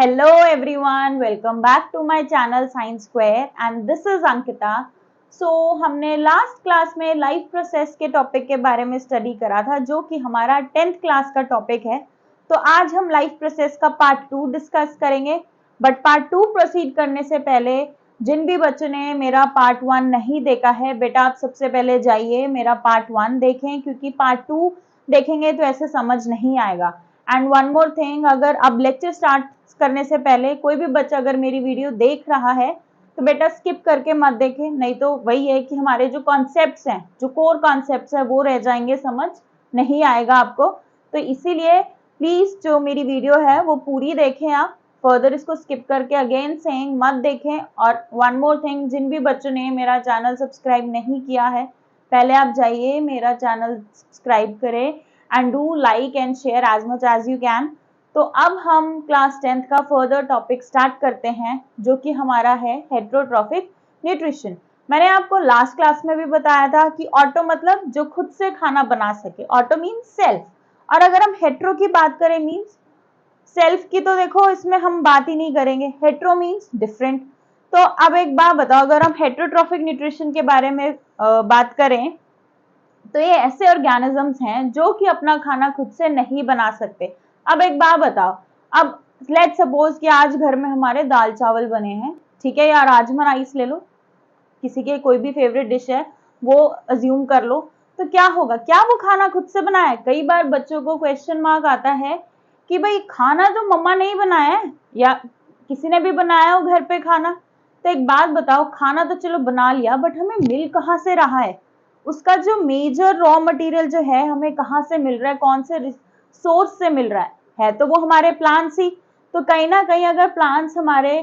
Hello everyone, welcome back to my channel Science Square and this is Ankita. हमने last class में life process के topic के बारे में स्टडी करा था जो कि हमारा 10th क्लास का टॉपिक है। तो आज हम लाइफ प्रोसेस का पार्ट 2 डिस्कस करेंगे। बट पार्ट 2 प्रोसीड करने से पहले जिन भी बच्चों ने मेरा पार्ट 1 नहीं देखा है, बेटा आप सबसे पहले जाइए मेरा पार्ट 1 देखें, क्योंकि पार्ट 2 देखेंगे तो ऐसे समझ नहीं आएगा। एंड वन मोर थिंग, अगर अब लेक्चर स्टार्ट करने से पहले कोई भी बच्चा अगर मेरी वीडियो देख रहा है तो बेटा स्किप करके मत देखें, नहीं तो वही है कि हमारे जो कॉन्सेप्ट्स हैं, जो कोर कॉन्सेप्ट्स हैं वो रह जाएंगे, समझ नहीं आएगा आपको। तो इसीलिए प्लीज जो मेरी वीडियो है वो पूरी देखें आप, फर्दर इसको स्किप करके अगेन सेइंग मत देखें। और वन मोर थिंग, जिन भी बच्चों ने मेरा चैनल सब्सक्राइब नहीं किया है, पहले आप जाइए मेरा चैनल सब्सक्राइब करें and do like and share as much as you can. तो अब हम क्लास 10th का फर्दर टॉपिक स्टार्ट करते हैं जो कि हमारा है हेटेरोट्रॉफिक न्यूट्रिशन। मैंने आपको लास्ट क्लास में भी बताया था कि ऑटो मतलब जो खुद से खाना बना सके, ऑटो मीन्स सेल्फ, और अगर हम हेटेरो की बात करें मीन्स सेल्फ की, तो देखो इसमें हम बात ही नहीं करेंगे, हेटेरो मीन्स डिफरेंट। तो अब एक बात बताओ, अगर हम हेटेरोट्रॉफिक न्यूट्रिशन के बारे में बात करें तो ये ऐसे ऑर्गेनिजम्स हैं जो कि अपना खाना खुद से नहीं बना सकते। अब एक बात बताओ, अब लेट्स सपोज कि आज घर में हमारे दाल चावल बने हैं, ठीक है, या राजमा राइस ले लो, किसी के कोई भी फेवरेट डिश है वो अज्यूम कर लो, तो क्या होगा, क्या वो खाना खुद से बनाया है? कई बार बच्चों को क्वेश्चन मार्क आता है कि भाई खाना तो मम्मा नहीं बनाया है या किसी ने भी बनाया हो घर पे खाना। तो एक बात बताओ, खाना तो चलो बना लिया, बट हमें मिल कहाँ से रहा है? उसका जो मेजर रॉ मटेरियल जो है हमें कहाँ से मिल रहा है, कौन से सोर्स से मिल रहा है तो वो हमारे प्लांट्स ही। तो कहीं ना कहीं अगर प्लांट्स हमारे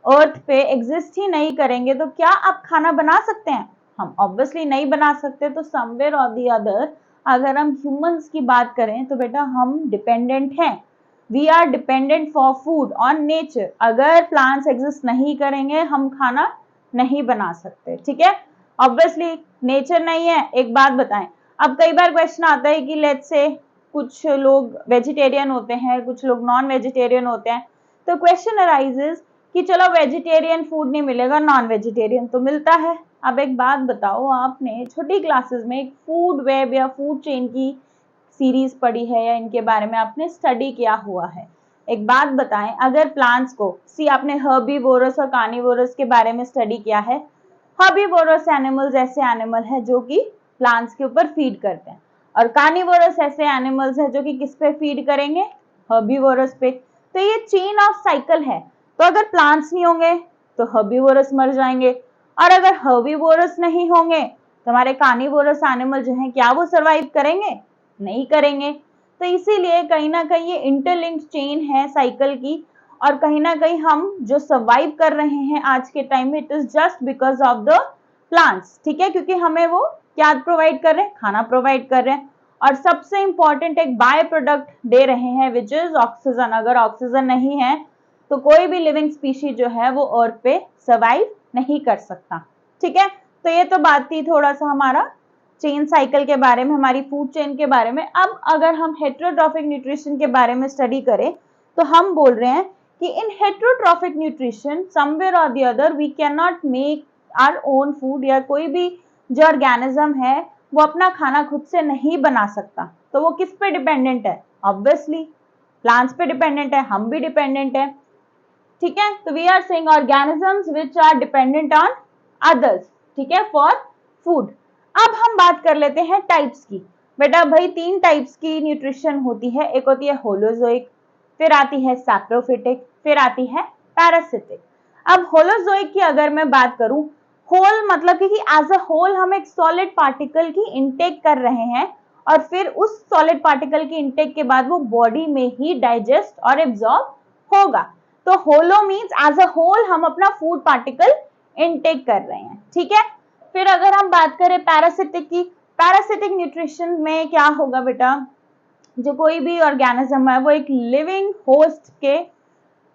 अर्थ पे एग्जिस्ट ही नहीं करेंगे तो क्या आप खाना बना सकते हैं? हम ऑब्वियसली नहीं बना सकते। तो समवेयर और दी अदर अगर हम ह्यूमंस की बात करें तो बेटा हम डिपेंडेंट हैं, we are dependent for food on nature. अगर प्लांट्स एग्जिस्ट नहीं करेंगे हम खाना नहीं बना सकते, ठीक है, ऑब्वियसली नेचर नहीं है। एक बात बताएं, अब कई बार क्वेश्चन आता है कि लेट्स से कुछ लोग वेजिटेरियन होते हैं, कुछ लोग नॉन वेजिटेरियन होते हैं, तो क्वेश्चन अराइजेस कि चलो वेजिटेरियन फूड नहीं मिलेगा, नॉन वेजिटेरियन तो मिलता है। अब एक बात बताओ, आपने छोटी क्लासेस में एक फूड वेब या फूड चेन की सीरीज पढ़ी है या इनके बारे में आपने स्टडी किया हुआ है? एक बात बताएं, अगर प्लांट्स को आपने हर्बीवोरस और कार्निवोरस के बारे में स्टडी किया है। हर्बीवोरस एनिमल्स ऐसे एनिमल है जो कि प्लांट्स के ऊपर फीड करते हैं, और कार्निवोरस ऐसे एनिमल्स है जो कि किस पे फीड करेंगे, हर्बीवोरस पे। तो ये चेन ऑफ साइकिल है। तो अगर प्लांट्स नहीं होंगे तो हर्बीवोरस मर जाएंगे, और अगर हर्बीवोरस नहीं होंगे तो हमारे कार्निवोरस एनिमल जो है क्या वो सरवाइव करेंगे? नहीं करेंगे। तो इसीलिए कहीं ना कहीं ये इंटरलिंक्ड चेन है साइकिल की, और कहीं ना कहीं हम जो सर्वाइव कर रहे हैं आज के टाइम में, it is just because of the plants, ठीक है, क्योंकि हमें वो क्या प्रोवाइड कर रहे हैं, खाना प्रोवाइड कर रहे हैं, और सबसे इंपॉर्टेंट एक बाय प्रोडक्ट दे रहे हैं विच इज ऑक्सीजन। अगर ऑक्सीजन नहीं है तो कोई भी लिविंग स्पीशीज जो है वो अर्थ पे सर्वाइव नहीं कर सकता, ठीक है। तो ये तो बात थी थोड़ा सा हमारा चेन साइकिल के बारे में, हमारी फूड चेन के बारे में। अब अगर हम हेटेरोट्रॉफिक न्यूट्रिशन के बारे में स्टडी करें तो हम बोल रहे हैं कि इन हेटेरोट्रॉफिक न्यूट्रिशन समवेयर और the other we can not make our own food, या कोई भी जो ऑर्गेनिज्म है वो अपना खाना खुद से नहीं बना सकता। तो वो किस पे डिपेंडेंट है? ऑब्वियसली प्लांट्स पे डिपेंडेंट है, हम भी डिपेंडेंट है, ठीक है। तो we are saying organisms which are dependent on others, ठीक है, फॉर फूड। अब हम बात कर लेते हैं टाइप्स की। बेटा भाई 3 टाइप्स की न्यूट्रिशन होती है, एक होती है होलोजोइक, फिर आती है सैप्रोफिटिक, फिर आती है पैरासिटिक। अब होलोजोइक की अगर मैं बात करूं, होल मतलब कि एज अ होल हम एक सॉलिड पार्टिकल की इनटेक कर रहे हैं, और फिर उस सॉलिड पार्टिकल की इनटेक के बाद वो बॉडी में ही डाइजेस्ट और एब्जॉर्ब होगा। तो होलो मीन्स एज अ होल हम अपना फूड पार्टिकल इनटेक कर रहे हैं, ठीक है। फिर अगर हम बात करें पैरासिटिक की, पैरासिटिक न्यूट्रिशन में क्या होगा बेटा, जो कोई भी ऑर्गेनिज्म है वो एक लिविंग होस्ट के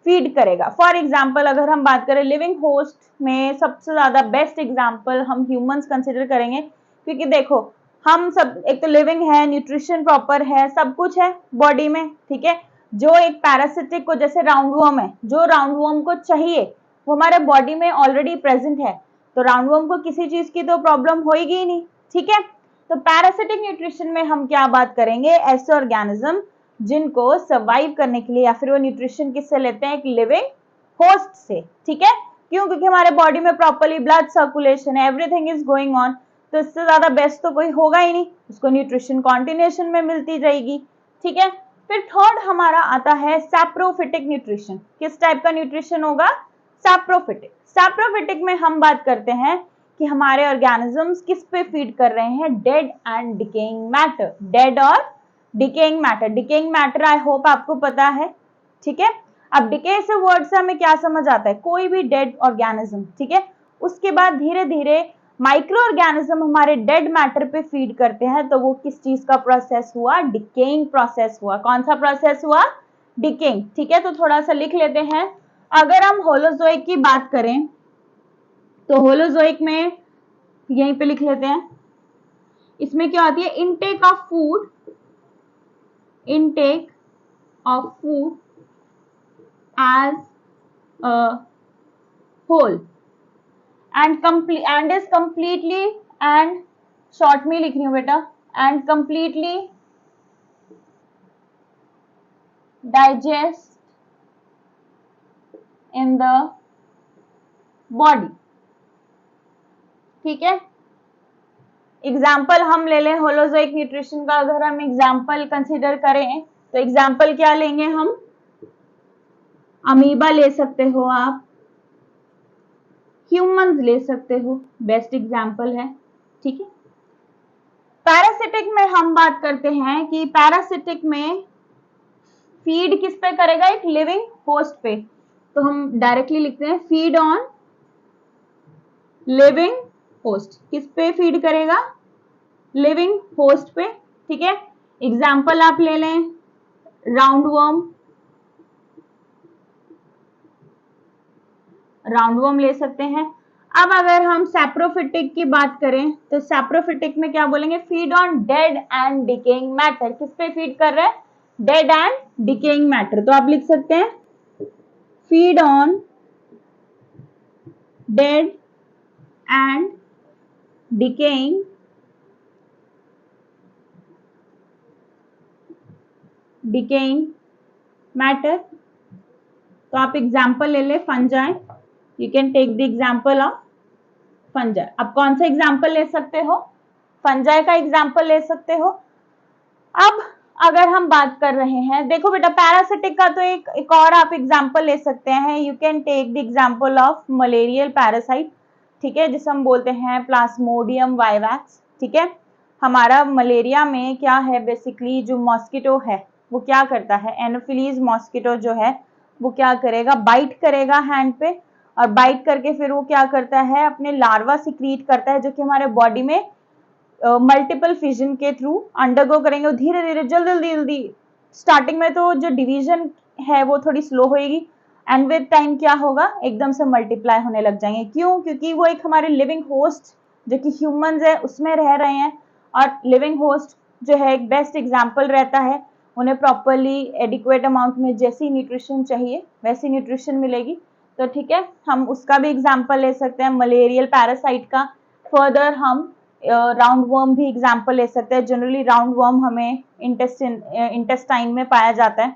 फीड करेगा। फॉर एग्जाम्पल अगर हम बात करें लिविंग होस्ट में सबसे ज्यादा बेस्ट एग्जाम्पल हम ह्यूमंस कंसिडर करेंगे, क्योंकि देखो हम सब एक तो लिविंग है, न्यूट्रिशन प्रॉपर है, सब कुछ है बॉडी में, ठीक है, जो एक पैरासिटिक को, जैसे राउंडवॉर्म है, जो राउंडवॉर्म को चाहिए वो हमारे बॉडी में ऑलरेडी प्रेजेंट है, तो राउंडवॉर्म को किसी चीज की तो प्रॉब्लम होगी ही नहीं, ठीक है। तो पैरासिटिक न्यूट्रिशन में हम क्या बात करेंगे, ऐसे ऑर्गेनिज्म जिनको सर्वाइव करने के लिए, या फिर वो न्यूट्रिशन किससे लेते हैं, एक लिविंग होस्ट से, ठीक है। क्यों? क्योंकि हमारे बॉडी में प्रॉपरली ब्लड सर्कुलेशन है, एवरीथिंग इज गोइंग ऑन, तो इससे ज्यादा बेस्ट तो कोई होगा ही नहीं, उसको न्यूट्रिशन कॉन्टिन्यूएशन में मिलती जाएगी, ठीक है। फिर थर्ड हमारा आता है सैप्रोफिटिक न्यूट्रिशन। किस टाइप का न्यूट्रिशन होगा, सैप्रोफिटिक। सैप्रोफिटिक में हम बात करते हैं कि हमारे ऑर्गेनिजम्स किस पे फीड कर रहे हैं, dead and decaying matter, dead और decaying matter. Decaying matter I hope आपको पता है, ठीक है। अब डिके से वर्ड से हमें क्या समझ आता है, कोई भी डेड ऑर्गेनिज्म, ठीक है। उसके बाद धीरे धीरे माइक्रो ऑर्गेनिज्म हमारे डेड मैटर पे फीड करते हैं, तो वो किस चीज का प्रोसेस हुआ, डिकेइंग प्रोसेस हुआ। कौन सा प्रोसेस हुआ, डिकेइंग, ठीक है। तो थोड़ा सा लिख लेते हैं। अगर हम होलोजोइक की बात करें तो होलोजोइक में यहीं पे लिख लेते हैं, इसमें क्या होती है, intake of food, intake of food as a whole and is completely, and short में लिख रही हूँ बेटा, and completely digest in the body, ठीक है। एग्जाम्पल हम ले लें होलोजोइक न्यूट्रिशन का, अगर हम एग्जाम्पल कंसिडर करें तो एग्जाम्पल क्या लेंगे हम, अमीबा ले सकते हो आप, ह्यूमंस ले सकते हो, बेस्ट एग्जाम्पल है, ठीक है। पैरासिटिक में हम बात करते हैं कि पैरासिटिक में फीड किस पे करेगा, एक लिविंग होस्ट पे, तो हम डायरेक्टली लिखते हैं फीड ऑन लिविंग होस्ट। किस पे फीड करेगा, लिविंग होस्ट पे, ठीक है। एग्जाम्पल आप ले लें राउंडवॉर्म, राउंडवॉर्म ले सकते हैं। अब अगर हम सैप्रोफिटिक की बात करें तो सैप्रोफिटिक में क्या बोलेंगे, feed on dead and decaying matter. किस पे फीड कर रहे हैं, डेड एंड डिकेइंग मैटर, तो आप लिख सकते हैं feed on dead and decaying matter. तो आप एग्जाम्पल ले ले fungi, you can take the example of fungi. अब कौन सा एग्जाम्पल ले सकते हो, फंजाई का एग्जाम्पल ले सकते हो। अब अगर हम बात कर रहे हैं, देखो बेटा पैरासिटिक का तो एक और आप एग्जाम्पल ले सकते हैं, you can take the example of malarial parasite, ठीक है, जिसे हम बोलते हैं प्लाज्मोडियम वाइवैक्स, ठीक है। हमारा मलेरिया में क्या है, बेसिकली जो मॉस्किटो है वो क्या करता है, एनोफिलीज मॉस्किटो जो है वो क्या करेगा, बाइट करेगा हैंड पे, और बाइट करके फिर वो क्या करता है, अपने लार्वा सिक्रीट करता है, जो कि हमारे बॉडी में मल्टीपल फिजन के थ्रू अंडरगो करेंगे। धीरे धीरे जल्दी जल्दी स्टार्टिंग में तो जो डिवीजन है वो थोड़ी स्लो होगी, एंड विद टाइम क्या होगा, एकदम से मल्टीप्लाई होने लग जाएंगे। क्यों? क्योंकि वो एक हमारे लिविंग होस्ट जो कि ह्यूमंस है उसमें रह रहे हैं, और लिविंग होस्ट जो है एक बेस्ट एग्जाम्पल रहता है, उन्हें प्रॉपरली एडिक्वेट अमाउंट में जैसी न्यूट्रिशन चाहिए वैसी न्यूट्रिशन मिलेगी, तो ठीक है, हम उसका भी एग्जाम्पल ले सकते हैं मलेरियल पैरासाइट का। फर्दर हम राउंड वर्म भी एग्जाम्पल ले सकते हैं। जनरली राउंड वर्म हमें इंटेस्टाइन में पाया जाता है,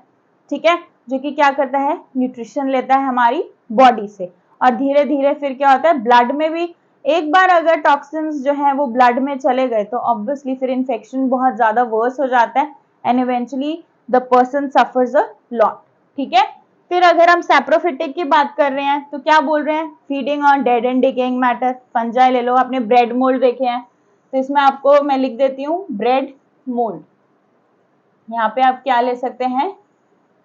ठीक है, जो कि क्या करता है, न्यूट्रिशन लेता है हमारी बॉडी से, और धीरे धीरे फिर क्या होता है, ब्लड में भी एक बार अगर टॉक्सिन्स जो है वो ब्लड में चले गए तो ऑब्वियसली फिर इन्फेक्शन बहुत ज्यादा वर्स हो जाता है, and eventually the person suffers a lot, ठीक है। फिर अगर हम सैप्रोफिटिक की बात कर रहे हैं तो क्या बोल रहे हैं, feeding on dead and decaying matter. Fungi ले लो, आपने ब्रेड मोल्ड देखे हैं, तो इसमें आपको मैं लिख देती हूँ ब्रेड मोल्ड, यहाँ पे आप क्या ले सकते हैं,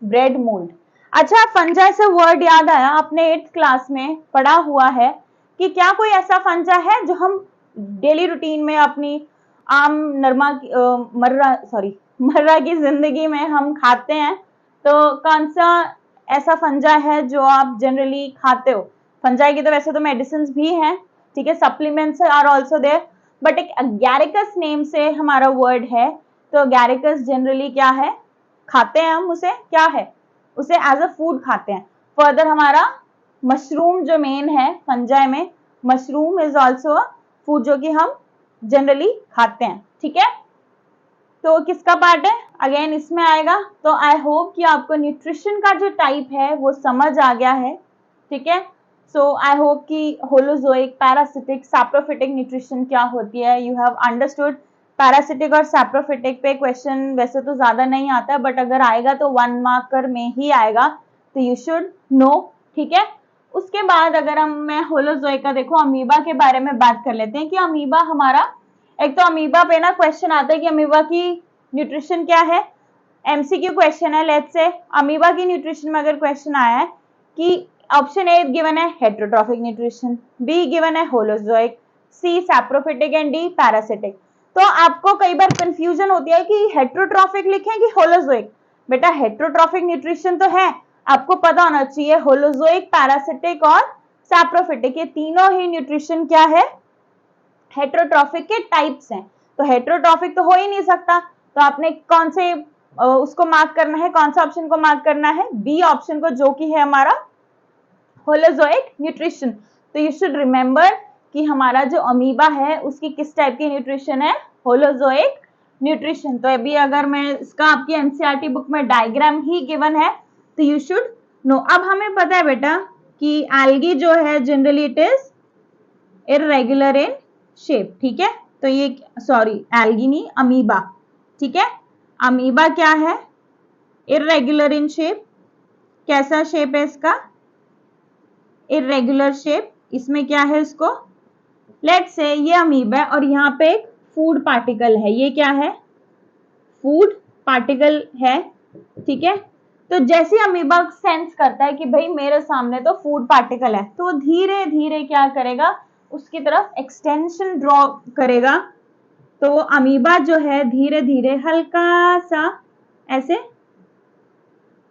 ब्रेड मोल्ड। अच्छा, फंजाई से वर्ड याद आया, आपने 8th क्लास में पढ़ा हुआ है कि क्या कोई ऐसा फंजा है जो हम डेली रूटीन में अपनी आम मर्रा की जिंदगी में हम खाते हैं, तो कौन सा ऐसा फंजा है जो आप जनरली खाते हो। फंजाई की तो वैसे तो मेडिसिन भी हैं, ठीक है, supplements are also there, but एक अगैरिकस नेम से हमारा वर्ड है, तो अगैरिकस जनरली क्या है, खाते हैं हम उसे, क्या है, उसे एज अ फूड खाते हैं। फर्दर हमारा मशरूम जो मेन है फंजाई में, mushroom is also a food जो कि हम जनरली खाते हैं, ठीक है। तो किसका पार्ट है, अगेन इसमें आएगा। तो आई होप कि आपको न्यूट्रिशन का जो टाइप है वो समझ आ गया है, ठीक है। सो आई होप कि होलोजोइक, पैरासिटिक, सैप्रोफिटिक न्यूट्रिशन क्या होती है, यू हैव अंडरस्टूड। पैरासिटिक और सैप्रोफिटिक पे क्वेश्चन वैसे तो ज्यादा नहीं आता, बट अगर आएगा तो 1 मार्कर में ही आएगा, तो यू शुड नो, ठीक है। उसके बाद अगर मैं होलोजोइक का देखो अमीबा के बारे में बात कर लेते हैं कि अमीबा हमारा, एक तो अमीबा पे ना क्वेश्चन आता है कि अमीबा की न्यूट्रिशन क्या है, एमसीक्यू क्वेश्चन है। लेट्स से अमीबा की न्यूट्रिशन में अगर क्वेश्चन आया है कि ऑप्शन ए गिवन है हेट्रोट्रॉफिक न्यूट्रिशन, बी गिवन है holozoic, C saprophytic and D parasitic. तो आपको कई बार कंफ्यूजन होती है कि हेट्रोट्रॉफिक लिखें कि होलोजोइक। बेटा हेट्रोट्रॉफिक न्यूट्रिशन तो है, आपको पता होना चाहिए होलोजोइक, पैरासिटिक और सैप्रोफिटिक ये तीनों ही न्यूट्रिशन क्या है, हेट्रोट्रॉफिक के टाइप्स हैं। तो हेट्रोट्रॉफिक तो हो ही नहीं सकता, तो आपने कौन से उसको मार्क करना है, कौन सा ऑप्शन को मार्क करना है, बी ऑप्शन को, जो कि है हमारा होलोजोइक न्यूट्रिशन। तो यू शुड रिमेंबर कि हमारा जो अमीबा है उसकी किस टाइप की न्यूट्रिशन है, होलोजोइक न्यूट्रिशन। तो अभी अगर मैं इसका आपकी एनसीईआरटी बुक में डायग्राम ही गिवन है तो यू शुड नो। अब हमें पता है बेटा कि एल्गी जो है generally it is irregular in shape, ठीक है। तो ये सॉरी एल्गी नहीं, अमीबा, ठीक है। अमीबा क्या है, इररेगुलर इन शेप। कैसा शेप है इसका, इररेगुलर शेप। इसमें क्या है, इसको लेट्स से ये अमीबा है और यहाँ पे एक फूड पार्टिकल है, ये क्या है, फूड पार्टिकल है, ठीक है। तो जैसे अमीबा सेंस करता है कि भाई मेरे सामने तो फूड पार्टिकल है, तो धीरे धीरे क्या करेगा, उसकी तरफ एक्सटेंशन ड्रॉ करेगा। तो वो अमीबा जो है धीरे धीरे हल्का सा ऐसे,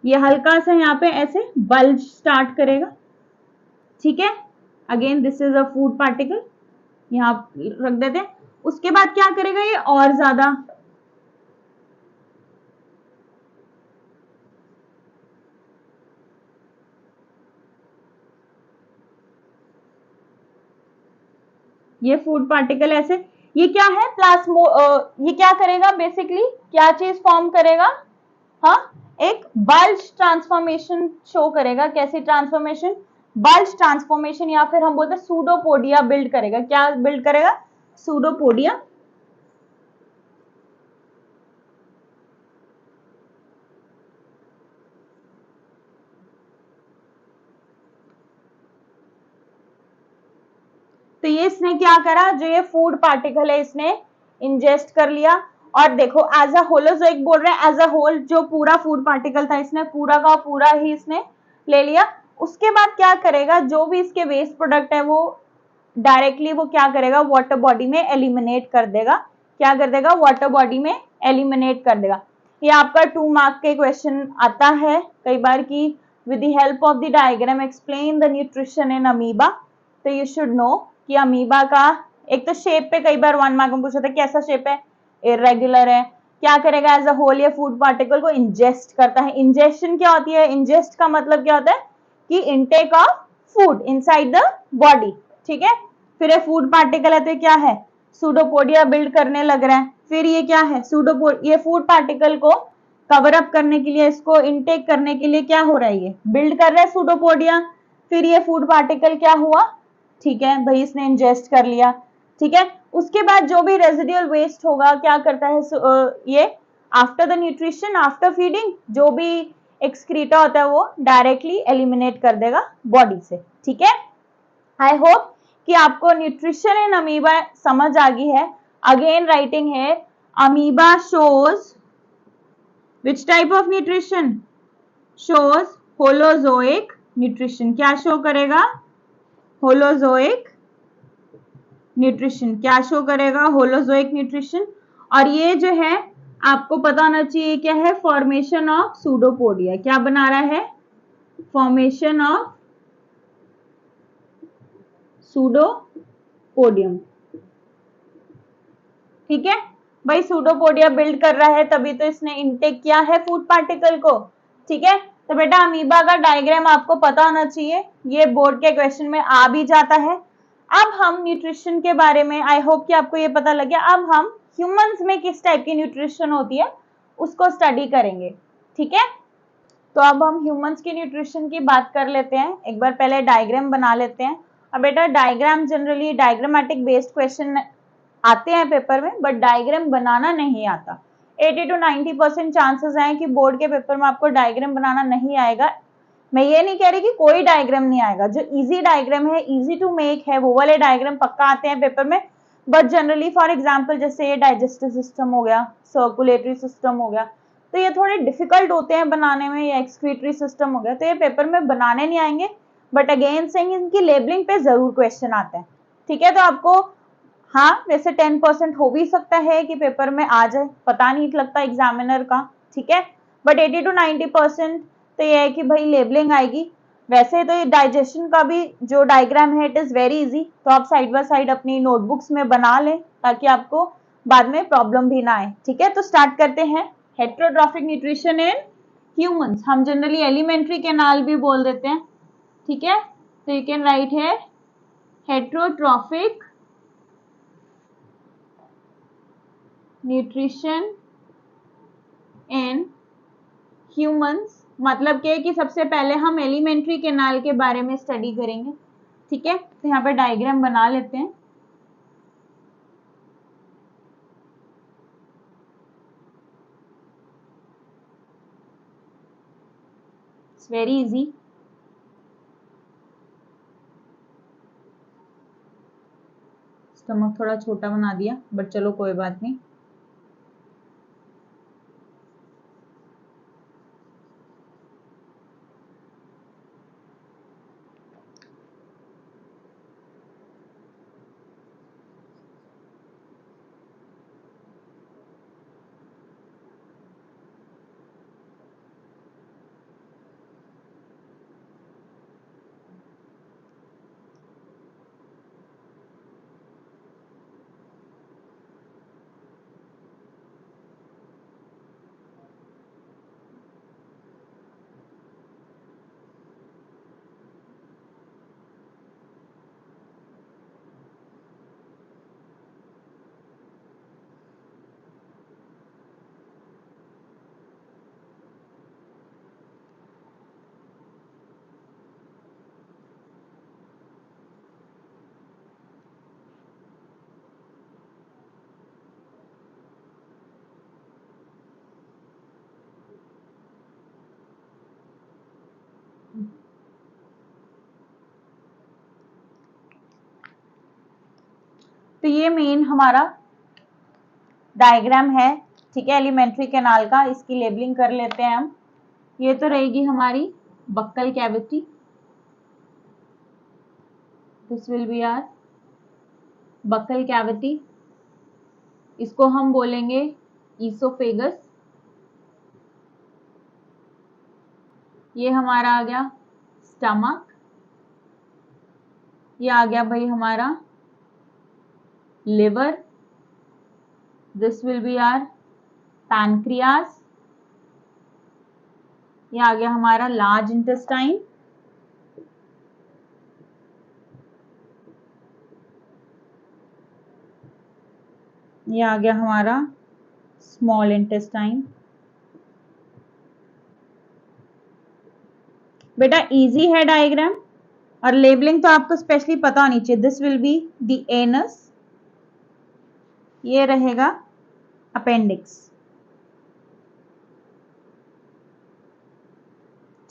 ये हल्का सा यहाँ पे ऐसे बल्ज स्टार्ट करेगा, ठीक है। Again this is a food particle, यहाँ रख देते हैं। उसके बाद क्या करेगा, ये और ज्यादा ये फूड पार्टिकल ऐसे, ये क्या है प्लाज्मो, ये क्या करेगा बेसिकली, क्या चीज फॉर्म करेगा, हाँ एक बल्ज ट्रांसफॉर्मेशन शो करेगा। कैसी ट्रांसफॉर्मेशन, बल्ज ट्रांसफॉर्मेशन, या फिर हम बोलते हैं सूडोपोडिया बिल्ड करेगा। क्या बिल्ड करेगा, सूडोपोडिया। तो ये इसने क्या करा, जो ये फूड पार्टिकल है इसने इंजेस्ट कर लिया। और देखो एज अ होलोजोइक बोल रहे हैं, एज अ होल जो पूरा फूड पार्टिकल था इसने पूरा का पूरा ही इसने ले लिया। उसके बाद क्या करेगा, जो भी इसके वेस्ट प्रोडक्ट है वो डायरेक्टली वो क्या करेगा, वाटर बॉडी में एलिमिनेट कर देगा। क्या कर देगा, वाटर बॉडी में एलिमिनेट कर देगा। ये आपका 2 मार्क के क्वेश्चन आता है कई बार कि with the help of the diagram explain the nutrition in amoeba. तो यू शुड नो कि अमीबा का एक तो शेप पे कई बार 1 मार्क में पूछा था कैसा शेप है, इरेगुलर है। क्या करेगा, एज अ होल या फूड पार्टिकल को इंजेस्ट करता है। इंजेशन क्या होती है, इंजेस्ट का मतलब क्या होता है कि intake of food inside the body, ठीक है। फिर ये फूड पार्टिकल है तो क्या है, सूडोपोडिया बिल्ड करने लग रहा है। फिर ये क्या है, ये फूड पार्टिकल को कवर अप करने के लिए, इसको इनटेक करने के लिए क्या हो रहा है, ये बिल्ड कर रहा है सूडोपोडिया। फिर ये फूड पार्टिकल क्या हुआ, ठीक है भाई इसने इंजेस्ट कर लिया, ठीक है। उसके बाद जो भी रेजिडुअल वेस्ट होगा क्या करता है, ये after the nutrition, after feeding जो भी एक्सक्रीटा होता है वो डायरेक्टली एलिमिनेट कर देगा बॉडी से, ठीक है। आई होप कि आपको न्यूट्रिशन इन अमीबा समझ आ गई है। अगेन राइटिंग है, amoeba shows which type of nutrition, shows holozoic nutrition. क्या शो करेगा, होलोजोइक न्यूट्रिशन। क्या शो करेगा, होलोजोइक न्यूट्रिशन। और ये जो है आपको पता होना चाहिए क्या है, फॉर्मेशन ऑफ सूडोपोडिया। क्या बना रहा है, फॉर्मेशन ऑफ सूडोपोडियम, ठीक है। भाई सूडोपोडिया बिल्ड कर रहा है तभी तो इसने इनटेक किया है फूड पार्टिकल को, ठीक है। तो बेटा अमीबा का डायग्राम आपको पता होना चाहिए, ये बोर्ड के क्वेश्चन में आ भी जाता है। अब हम न्यूट्रिशन के बारे में, आई होप कि आपको ये पता लग गया। अब हम ह्यूमंस में किस टाइप की न्यूट्रिशन होती है उसको स्टडी करेंगे, ठीक है। तो अब हम ह्यूमंस की न्यूट्रिशन की बात कर लेते हैं। एक बार पहले डायग्राम बना लेते हैं। अब बेटा diagram generally diagrammatic based question आते हैं पेपर में, बट डायग्राम बनाना नहीं आता। 80 to 90% चांसेस हैं कि बोर्ड के पेपर में आपको डायग्राम बनाना नहीं आएगा। मैं ये नहीं कह रही कि कोई डायग्राम नहीं आएगा, जो इजी डायग्राम है, इजी टू मेक है, वो वाले डायग्राम पक्का आते हैं पेपर में। बट जनरली फॉर एग्जांपल जैसे ये डाइजेस्टिव सिस्टम हो गया, सर्कुलेटरी सिस्टम हो गया, तो ये थोड़े डिफिकल्ट होते हैं बनाने में। या एक्सक्रीटरी सिस्टम हो गया, तो ये पेपर में बनाने नहीं आएंगे। बट अगेन सेइंग इनकी लेबलिंग पे जरूर क्वेश्चन आते हैं, ठीक है। तो आपको हाँ वैसे 10% हो भी सकता है कि पेपर में आ जाए, पता नहीं लगता एग्जामिनर का, ठीक है। बट 80 to 90% तो ये है कि भाई लेबलिंग आएगी। वैसे तो ये डाइजेशन का भी जो डायग्राम है इट इज वेरी इजी, तो आप साइड बाय साइड अपनी नोटबुक्स में बना लें ताकि आपको बाद में प्रॉब्लम भी ना आए, ठीक है। तो स्टार्ट करते हैं। हेट्रोट्रॉफिक न्यूट्रिशन इन ह्यूमंस, हम जनरली एलिमेंट्री कैनाल भी बोल देते हैं, ठीक है। तो यू कैन राइट है हेट्रोट्रॉफिक न्यूट्रिशन इन ह्यूमंस, मतलब क्या है कि सबसे पहले हम एलिमेंट्री कैनाल के बारे में स्टडी करेंगे, ठीक है। तो यहाँ पे डायग्राम बना लेते हैं। It's very easy. स्टमक थोड़ा छोटा बना दिया, बट चलो कोई बात नहीं। तो ये मेन हमारा डायग्राम है, ठीक है, एलिमेंट्री कैनाल का। इसकी लेबलिंग कर लेते हैं हम। ये तो रहेगी हमारी buccal cavity, this will be our buccal cavity. इसको हम बोलेंगे ईसोफेगस। ये हमारा आ गया स्टमक। ये आ गया भाई हमारा liver, this will be our pancreas. ये आ गया हमारा लार्ज इंटेस्टाइन। ये आ गया हमारा स्मॉल इंटेस्टाइन। बेटा इजी है डायग्राम, और लेबलिंग तो आपको स्पेशली पता होनी चाहिए। This will be the anus, ये रहेगा अपेंडिक्स,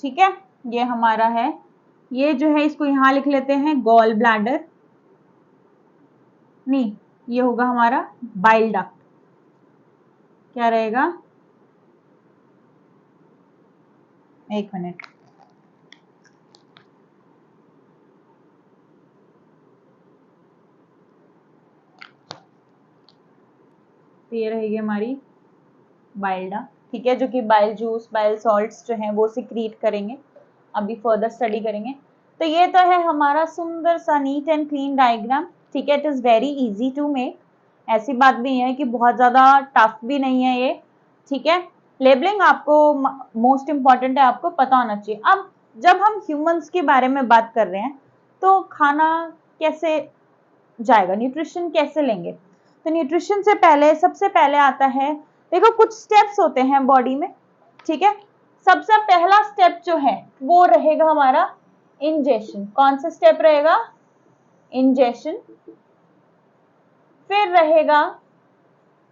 ठीक है। ये हमारा है, ये जो है इसको यहां लिख लेते हैं गॉल ब्लैडर, नहीं ये होगा हमारा बाइल डक्ट। क्या रहेगा, एक मिनट, तो ये रहेगी हमारी बाइल डक्ट, ठीक है, जो कि बाइल जूस, बाइल सॉल्ट्स जो हैं वो सिक्रीट करेंगे। अभी फर्दर स्टडी करेंगे। तो ये तो है हमारा सुंदर सा नीट एंड क्लीन डायग्राम, ठीक है। It is very easy to make. ऐसी बात भी है कि बहुत ज्यादा टफ भी नहीं है ये, ठीक है। लेबलिंग आपको मोस्ट इंपॉर्टेंट है, आपको पता होना चाहिए। अब जब हम ह्यूमंस के बारे में बात कर रहे हैं तो खाना कैसे जाएगा, न्यूट्रिशन कैसे लेंगे? तो न्यूट्रिशन से पहले सबसे पहले आता है, देखो कुछ स्टेप्स होते हैं बॉडी में, ठीक है। सबसे पहला स्टेप जो है वो रहेगा हमारा इंजेशन। कौन सा स्टेप रहेगा? इंजेशन। फिर रहेगा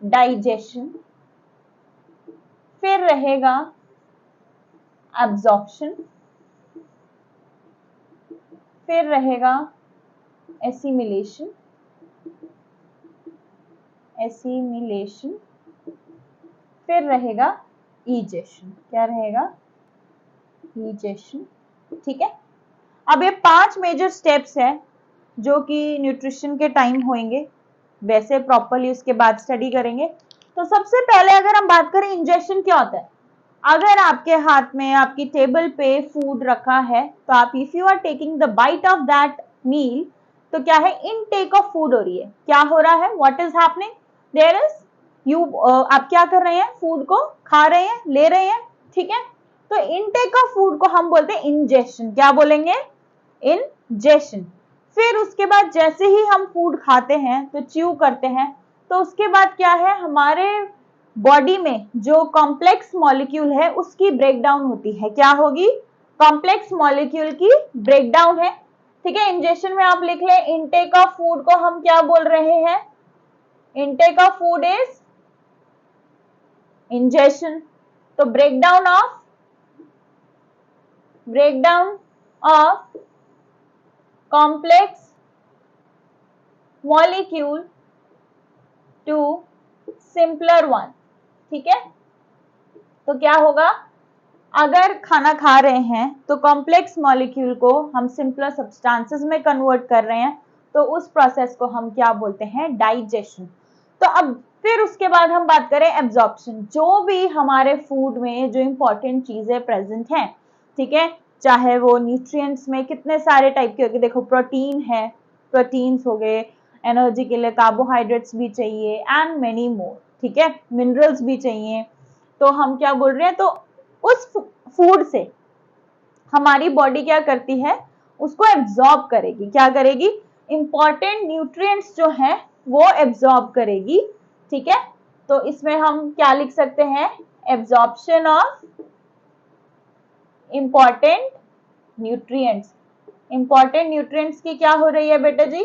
डाइजेशन, फिर रहेगा एब्जॉर्प्शन, फिर रहेगा एसिमिलेशन, फिर रहेगा ईजेशन। क्या रहेगा? ईजेशन, ठीक है। अब ये 5 मेजर स्टेप्स है जो कि न्यूट्रिशन के टाइम होंगे, वैसे प्रॉपरली उसके बाद स्टडी करेंगे। तो सबसे पहले अगर हम बात करें इंजेशन क्या होता है, अगर आपके हाथ में आपकी टेबल पे फूड रखा है तो आप if you are taking the bite of that meal, तो क्या है? इनटेक ऑफ फूड हो रही है। क्या हो रहा है? What is happening? There is you, आप क्या कर रहे हैं? फूड को खा रहे हैं, ले रहे हैं, ठीक है। तो इनटेक ऑफ फूड को हम बोलते हैं इंजेशन। क्या बोलेंगे? इंजेशन। फिर उसके बाद जैसे ही हम फूड खाते हैं तो च्यू करते हैं, तो उसके बाद क्या है? हमारे बॉडी में जो कॉम्प्लेक्स मॉलिक्यूल है उसकी ब्रेकडाउन होती है। क्या होगी? कॉम्प्लेक्स मॉलिक्यूल की ब्रेकडाउन है, ठीक है। इंजेशन में आप लिख लें, इनटेक ऑफ फूड को हम क्या बोल रहे हैं? Intake of food is ingestion. तो breakdown of complex molecule to simpler one, ठीक है। तो क्या होगा? अगर खाना खा रहे हैं तो कॉम्प्लेक्स मॉलिक्यूल को हम सिंपलर सब्सटेंसेस में कन्वर्ट कर रहे हैं, तो उस प्रोसेस को हम क्या बोलते हैं? डाइजेशन। तो अब फिर उसके बाद हम बात करें एब्जॉर्प्शन। जो भी हमारे फूड में जो इंपॉर्टेंट चीजें प्रेजेंट हैं, ठीक है, चाहे वो न्यूट्रिएंट्स में कितने सारे टाइप के होंगे, देखो प्रोटीन है, प्रोटीन्स हो गए, एनर्जी के लिए कार्बोहाइड्रेट्स भी चाहिए एंड मेनी मोर, ठीक है, मिनरल्स भी चाहिए। तो हम क्या बोल रहे हैं? तो उस फूड से हमारी बॉडी क्या करती है? उसको एब्जॉर्ब करेगी। क्या करेगी? इंपॉर्टेंट न्यूट्रिएंट्स जो है वो एब्जॉर्ब करेगी, ठीक है। तो इसमें हम क्या लिख सकते हैं? Absorption of important nutrients. Important nutrients की क्या हो रही है बेटा जी?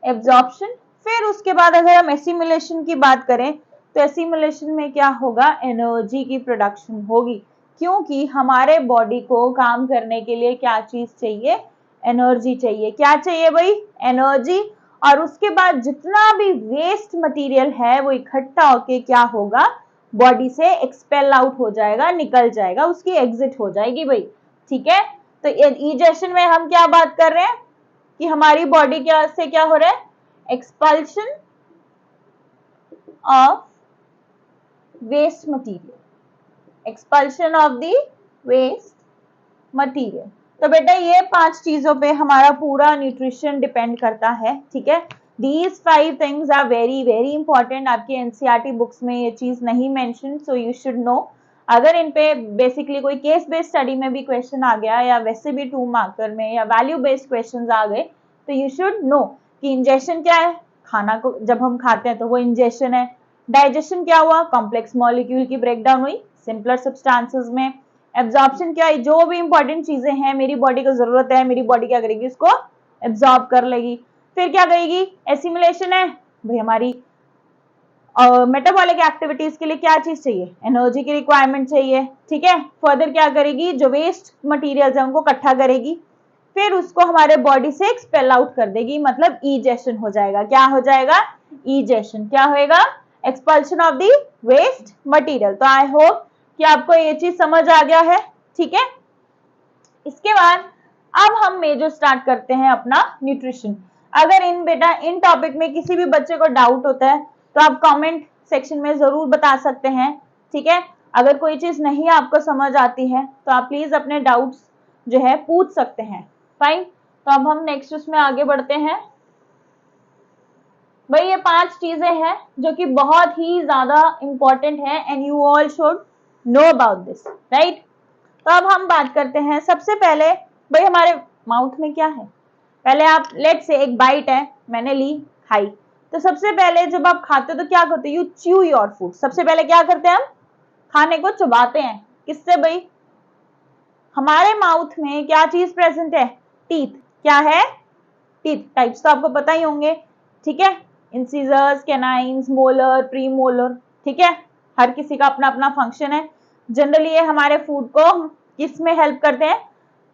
एब्जॉर्प्शन। फिर उसके बाद अगर हम एसिमिलेशन की बात करें तो एसिमिलेशन में क्या होगा? एनर्जी की प्रोडक्शन होगी, क्योंकि हमारे बॉडी को काम करने के लिए क्या चीज चाहिए? एनर्जी चाहिए। क्या चाहिए भाई? एनर्जी। और उसके बाद जितना भी वेस्ट मटेरियल है वो इकट्ठा होके क्या होगा? बॉडी से एक्सपेल आउट हो जाएगा, निकल जाएगा, उसकी एग्जिट हो जाएगी भाई, ठीक है। तो ईजेशन में हम क्या बात कर रहे हैं कि हमारी बॉडी क्या से क्या हो रहा है? Expulsion of waste material, expulsion of the waste material. तो बेटा ये 5 चीजों पे हमारा पूरा न्यूट्रिशन डिपेंड करता है, ठीक है। These 5 things are very very important। आपकी एनसीईआरटी बुक्स में ये चीज नहीं mention, so you should no. अगर इन पे बेसिकली कोई केस बेस्ड स्टडी में भी क्वेश्चन आ गया या वैसे भी 2 मार्कर में या वैल्यू बेस्ड क्वेश्चंस आ गए, तो यू शुड नो कि इंजेशन क्या है। खाना को जब हम खाते हैं तो वो इंजेशन है। डाइजेशन क्या हुआ? कॉम्प्लेक्स मॉलिक्यूल की ब्रेकडाउन हुई सिंपलर सब्सटेंसेस में। एब्जॉर्प्शन क्या है? जो भी इंपॉर्टेंट चीजें हैं मेरी बॉडी को जरूरत है, मेरी बॉडी क्या करेगी? उसको एब्जॉर्ब कर लेगी। फिर क्या करेगी? एसिमिलेशन है भाई, हमारी मेटाबॉलिक एक्टिविटीज के लिए क्या चीज चाहिए? एनर्जी की रिक्वायरमेंट चाहिए, ठीक है। फर्दर क्या करेगी? जो वेस्ट मटेरियल्स है उनको इकट्ठा करेगी, फिर उसको हमारे बॉडी से एक्सपेल आउट कर देगी, मतलब ईजेशन हो जाएगा। क्या हो जाएगा? ईजेशन। क्या होएगा? Expulsion of the waste material. तो आई होप कि आपको ये चीज समझ आ गया है, ठीक है। इसके बाद अब हम मेजर स्टार्ट करते हैं अपना न्यूट्रिशन। अगर इन टॉपिक में किसी भी बच्चे को डाउट होता है तो आप कमेंट सेक्शन में जरूर बता सकते हैं, ठीक है। अगर कोई चीज नहीं आपको समझ आती है तो आप प्लीज अपने डाउट्स जो है पूछ सकते हैं। फाइन। तो अब हम नेक्स्ट उसमें आगे बढ़ते हैं। भाई ये 5 चीजें हैं जो कि बहुत ही ज्यादा इंपॉर्टेंट है and you all should know about this, right. तो अब हम बात करते हैं सबसे पहले, भाई हमारे माउथ में क्या है। पहले आप लेट से एक बाइट है, मैंने ली, खाई। तो सबसे पहले जब आप खाते हो तो क्या करते हो, यू च्यू योर फूड। सबसे पहले क्या करते हैं हम, खाने को चबाते हैं। किससे भाई, हमारे माउथ में क्या चीज प्रेजेंट है, टीथ। क्या है, टीथ। टाइप्स तो आपको पता ही होंगे, ठीक है, इंसिजर्स, कैनाइन्स, मोलर, प्रीमोलर, ठीक है। हर किसी का अपना अपना फंक्शन है। जनरली ये हमारे फूड को किस में हेल्प करते हैं,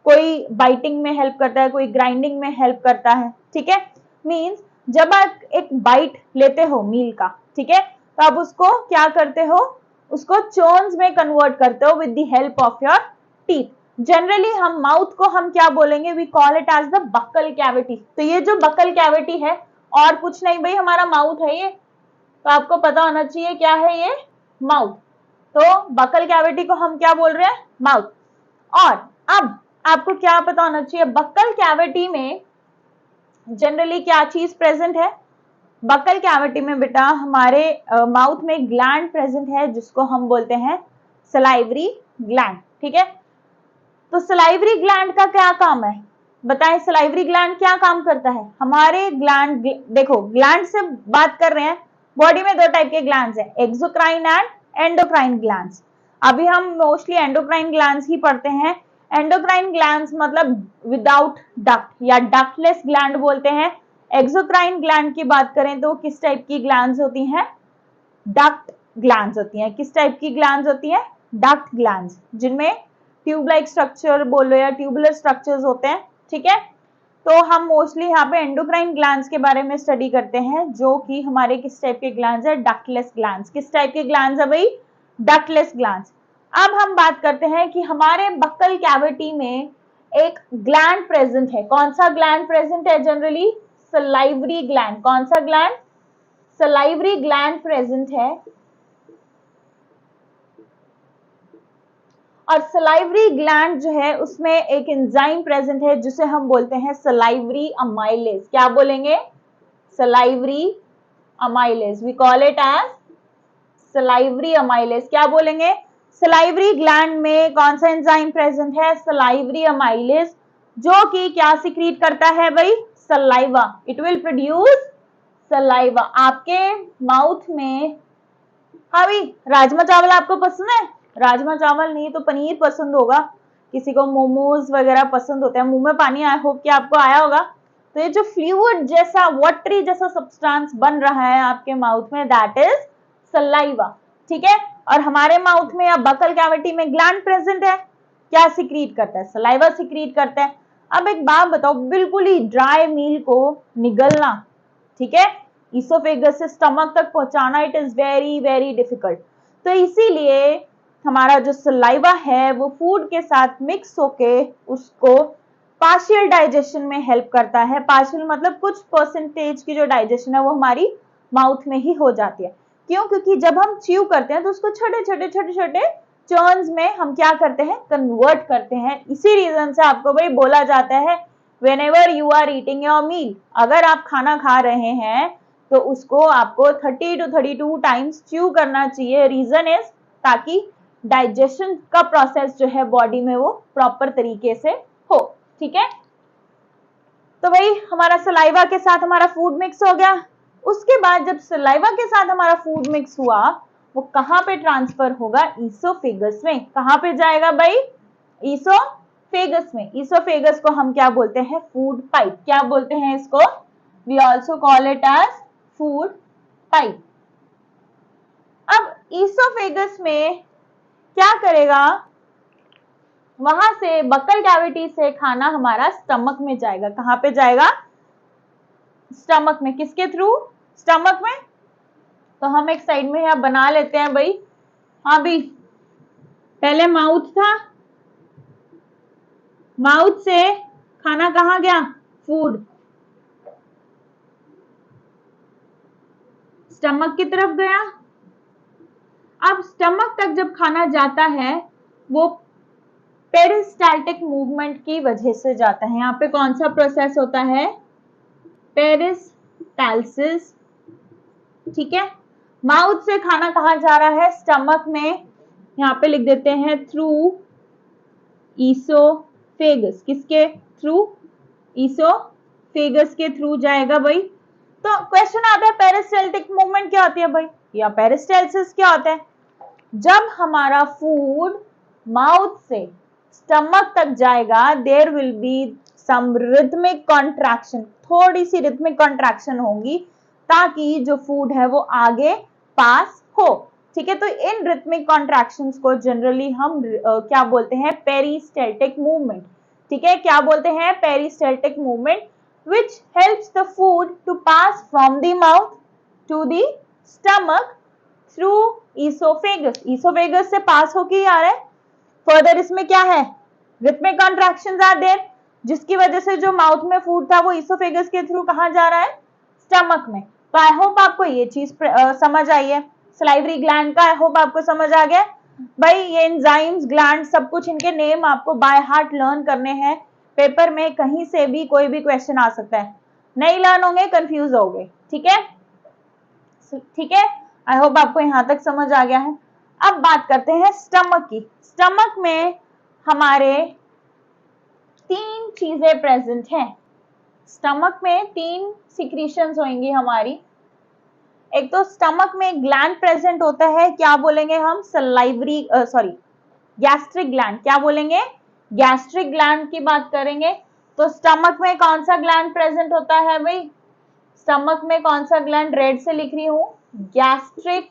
कोई बाइटिंग में हेल्प करता है, कोई ग्राइंडिंग में हेल्प करता है, ठीक है। मीन्स जब आप एक बाइट लेते हो मील का, ठीक है, तो आप उसको क्या करते हो, उसको चोन्स में कन्वर्ट करते हो with the help of your teeth. Generally हम माउथ को हम क्या बोलेंगे, we call it as the buccal cavity. तो ये जो बक्कल कैविटी है और कुछ नहीं भाई, हमारा माउथ है ये। तो आपको पता होना चाहिए क्या है ये, माउथ। तो बक्कल कैविटी को हम क्या बोल रहे हैं, माउथ। और अब आपको क्या पता होना चाहिए, बक्कल कैविटी में जनरली क्या चीज प्रेजेंट है। बक्कल कैविटी में बेटा हमारे माउथ में ग्लैंड प्रेजेंट है जिसको हम बोलते हैं सलाइवरी ग्लैंड, ठीक है। तो सलाइवरी ग्लैंड का क्या काम है, बताएं, सलाइवरी ग्लैंड क्या काम करता है। हमारे ग्लैंड, देखो ग्लैंड से बात कर रहे हैं, बॉडी में 2 टाइप के ग्लैंड्स हैं, एक्सोक्राइन एंड एंडोक्राइन ग्लैंड्स। अभी हम मोस्टली एंडोक्राइन ग्लैंड्स ही पढ़ते हैं। एंडोक्राइन ग्लैंड्स मतलब विदाउट डक्ट या डक्टलेस ग्लैंड बोलते हैं। एक्सोक्राइन ग्लैंड की बात करें तो किस टाइप की ग्लैंड्स होती हैं, डक्ट ग्लैंड्स होती हैं। किस टाइप की ग्लैंड्स होती हैं, डक्ट ग्लैंड्स, जिनमें ट्यूब लाइक स्ट्रक्चर बोलो या ट्यूबुलर स्ट्रक्चर्स होते हैं, ठीक है। तो हम मोस्टली यहाँ पे एंडोक्राइन ग्लैंड्स के बारे में स्टडी करते हैं, जो कि हमारे किस टाइप के ग्लैंड्स है, डक्टलेस ग्लैंड्स। किस टाइप के ग्लैंड्स है भाई, डक्टलेस ग्लैंड्स। अब हम बात करते हैं कि हमारे बक्कल कैविटी में एक ग्लैंड प्रेजेंट है। कौन सा ग्लैंड प्रेजेंट है, जनरली सलाइवरी ग्लैंड। कौन सा ग्लैंड, सलाइवरी ग्लैंड प्रेजेंट है। और सलाइवरी ग्लैंड जो है उसमें एक एंजाइम प्रेजेंट है जिसे हम बोलते हैं सलाइवरी अमाइलेज। क्या बोलेंगे, salivary amylase. We call it as salivary amylase. क्या बोलेंगे, सलाइवरी ग्लैंड में कौन सा एंजाइम प्रेजेंट है, सलाइवरी अमाइलेज, जो कि क्या सिक्रीट करता है भाई, saliva. It will produce saliva आपके माउथ में। हाँ भाई, राजमा चावल आपको पसंद है, राजमा चावल नहीं तो पनीर पसंद होगा, किसी को मोमोज वगैरह पसंद होते हैं, मुंह में पानी आई होप कि आपको आया होगा। तो ये जो फ्लूइड जैसा, वाटरी जैसा सब्सटेंस बन रहा है आपके माउथ में, दैट इज सलाइवा, ठीक है। और हमारे माउथ में या बकल कैविटी में ग्लैंड प्रेजेंट है, क्या सिक्रीट करता है, सलाइवा सिक्रीट करता है। अब एक बात बताओ, बिल्कुल ही ड्राई मील को निगलना, ठीक है, इसोफेगस से स्टमक तक पहुंचाना, it is very very difficult. तो इसीलिए हमारा जो सलाइवा है वो फूड के साथ मिक्स होके उसको पार्शियल डाइजेशन में हेल्प करता है। पार्शियल मतलब कुछ परसेंटेज की जो डाइजेशन है वो हमारी माउथ में ही हो जाती है। क्यों, क्योंकि जब हम च्यू करते हैं तो उसको छोटे छोटे छोटे छोटे चर्न्स में हम क्या करते हैं, कन्वर्ट करते हैं। इसी रीजन से आपको भाई बोला जाता है whenever you are eating your meal, अगर आप खाना खा रहे हैं तो उसको आपको 30 to 32 टाइम्स च्यू करना चाहिए। रीजन इज ताकि डाइजेशन का प्रोसेस जो है बॉडी में वो प्रॉपर तरीके से हो, ठीक है। तो भाई हमारा सलाइवा के साथ हमारा फूड मिक्स हो गया। उसके बाद जब सलाइवा के साथ हमारा फूड मिक्स हुआ, वो कहां पे ट्रांसफर होगा, ईसोफेगस में। कहां पे जाएगा भाई, ईसोफेगस में। ईसोफेगस को हम क्या बोलते हैं, फूड पाइप। क्या बोलते हैं इसको, we also call it as food pipe. अब ईसोफेगस में क्या करेगा, वहां से बक्कल कैविटी से खाना हमारा स्टमक में जाएगा। कहां पे जाएगा, स्टमक में। किसके थ्रू, स्टमक में। तो हम एक साइड में यहाँ बना लेते हैं भाई। हाँ भी, पहले माउथ था, माउथ से खाना कहाँ गया, फूड स्टमक की तरफ गया। अब स्टमक तक जब खाना जाता है वो पेरिस्टाल्टिक मूवमेंट की वजह से जाता है। यहाँ पे कौन सा प्रोसेस होता है, पेरिस्टाल्सिस ठीक है, माउथ से खाना कहाँ जा रहा है, स्टमक में, यहाँ पे लिख देते हैं थ्रू ईसोफेगस, किसके थ्रू, ईसोफेगस के थ्रू जाएगा भाई। तो क्वेश्चन आता है पेरिस्टाल्टिक मूवमेंट क्या होती है भाई, या पेरिस्टालसिस क्या होता है, जब हमारा फूड माउथ से स्टमक तक जाएगा there will be some rhythmic contraction, थोड़ी सी रिथमिक कॉन्ट्रैक्शन होगी ताकि जो फूड है वो आगे पास हो। ठीक है, तो इन रिथमिक कॉन्ट्रैक्शंस को जनरली हम क्या बोलते हैं, पेरिस्टाल्टिक मूवमेंट। ठीक है, क्या बोलते हैं, peristaltic movement, which helps the food to pass from the mouth to the stomach through esophagus, esophagus से पास होके आ रहा है। फर्दर इसमें क्या है, rhythmic contractions are there, जिसकी वजह से जो माउथ में फूड था वो esophagus के थ्रू कहाँ जा रहा है, स्टमक में। तो आई होप आपको ये चीज समझ आई है, सलाइवरी ग्लैंड का आई होप आपको समझ आ गया भाई। ये एंजाइम्स, ग्लैंड, सब कुछ इनके नेम आपको बाय हार्ट लर्न करने हैं, पेपर में कहीं से भी कोई भी क्वेश्चन आ सकता है, नहीं लर्न होंगे कंफ्यूज होगे। ठीक है, ठीक है, आई होप आपको यहां तक समझ आ गया है। अब बात करते हैं स्टमक की। स्टमक में हमारे 3 चीजें प्रेजेंट हैं, स्टमक में 3 सिक्रीशंस होंगी हमारी। एक तो स्टमक में ग्लैंड प्रेजेंट होता है, क्या बोलेंगे हम, सलाइवरी गैस्ट्रिक ग्लैंड, क्या बोलेंगे, गैस्ट्रिक ग्लैंड की बात करेंगे। तो स्टमक में कौन सा ग्लैंड प्रेजेंट होता है भाई, स्टमक में कौन सा ग्लैंड, रेड से लिख रही हूं, गैस्ट्रिक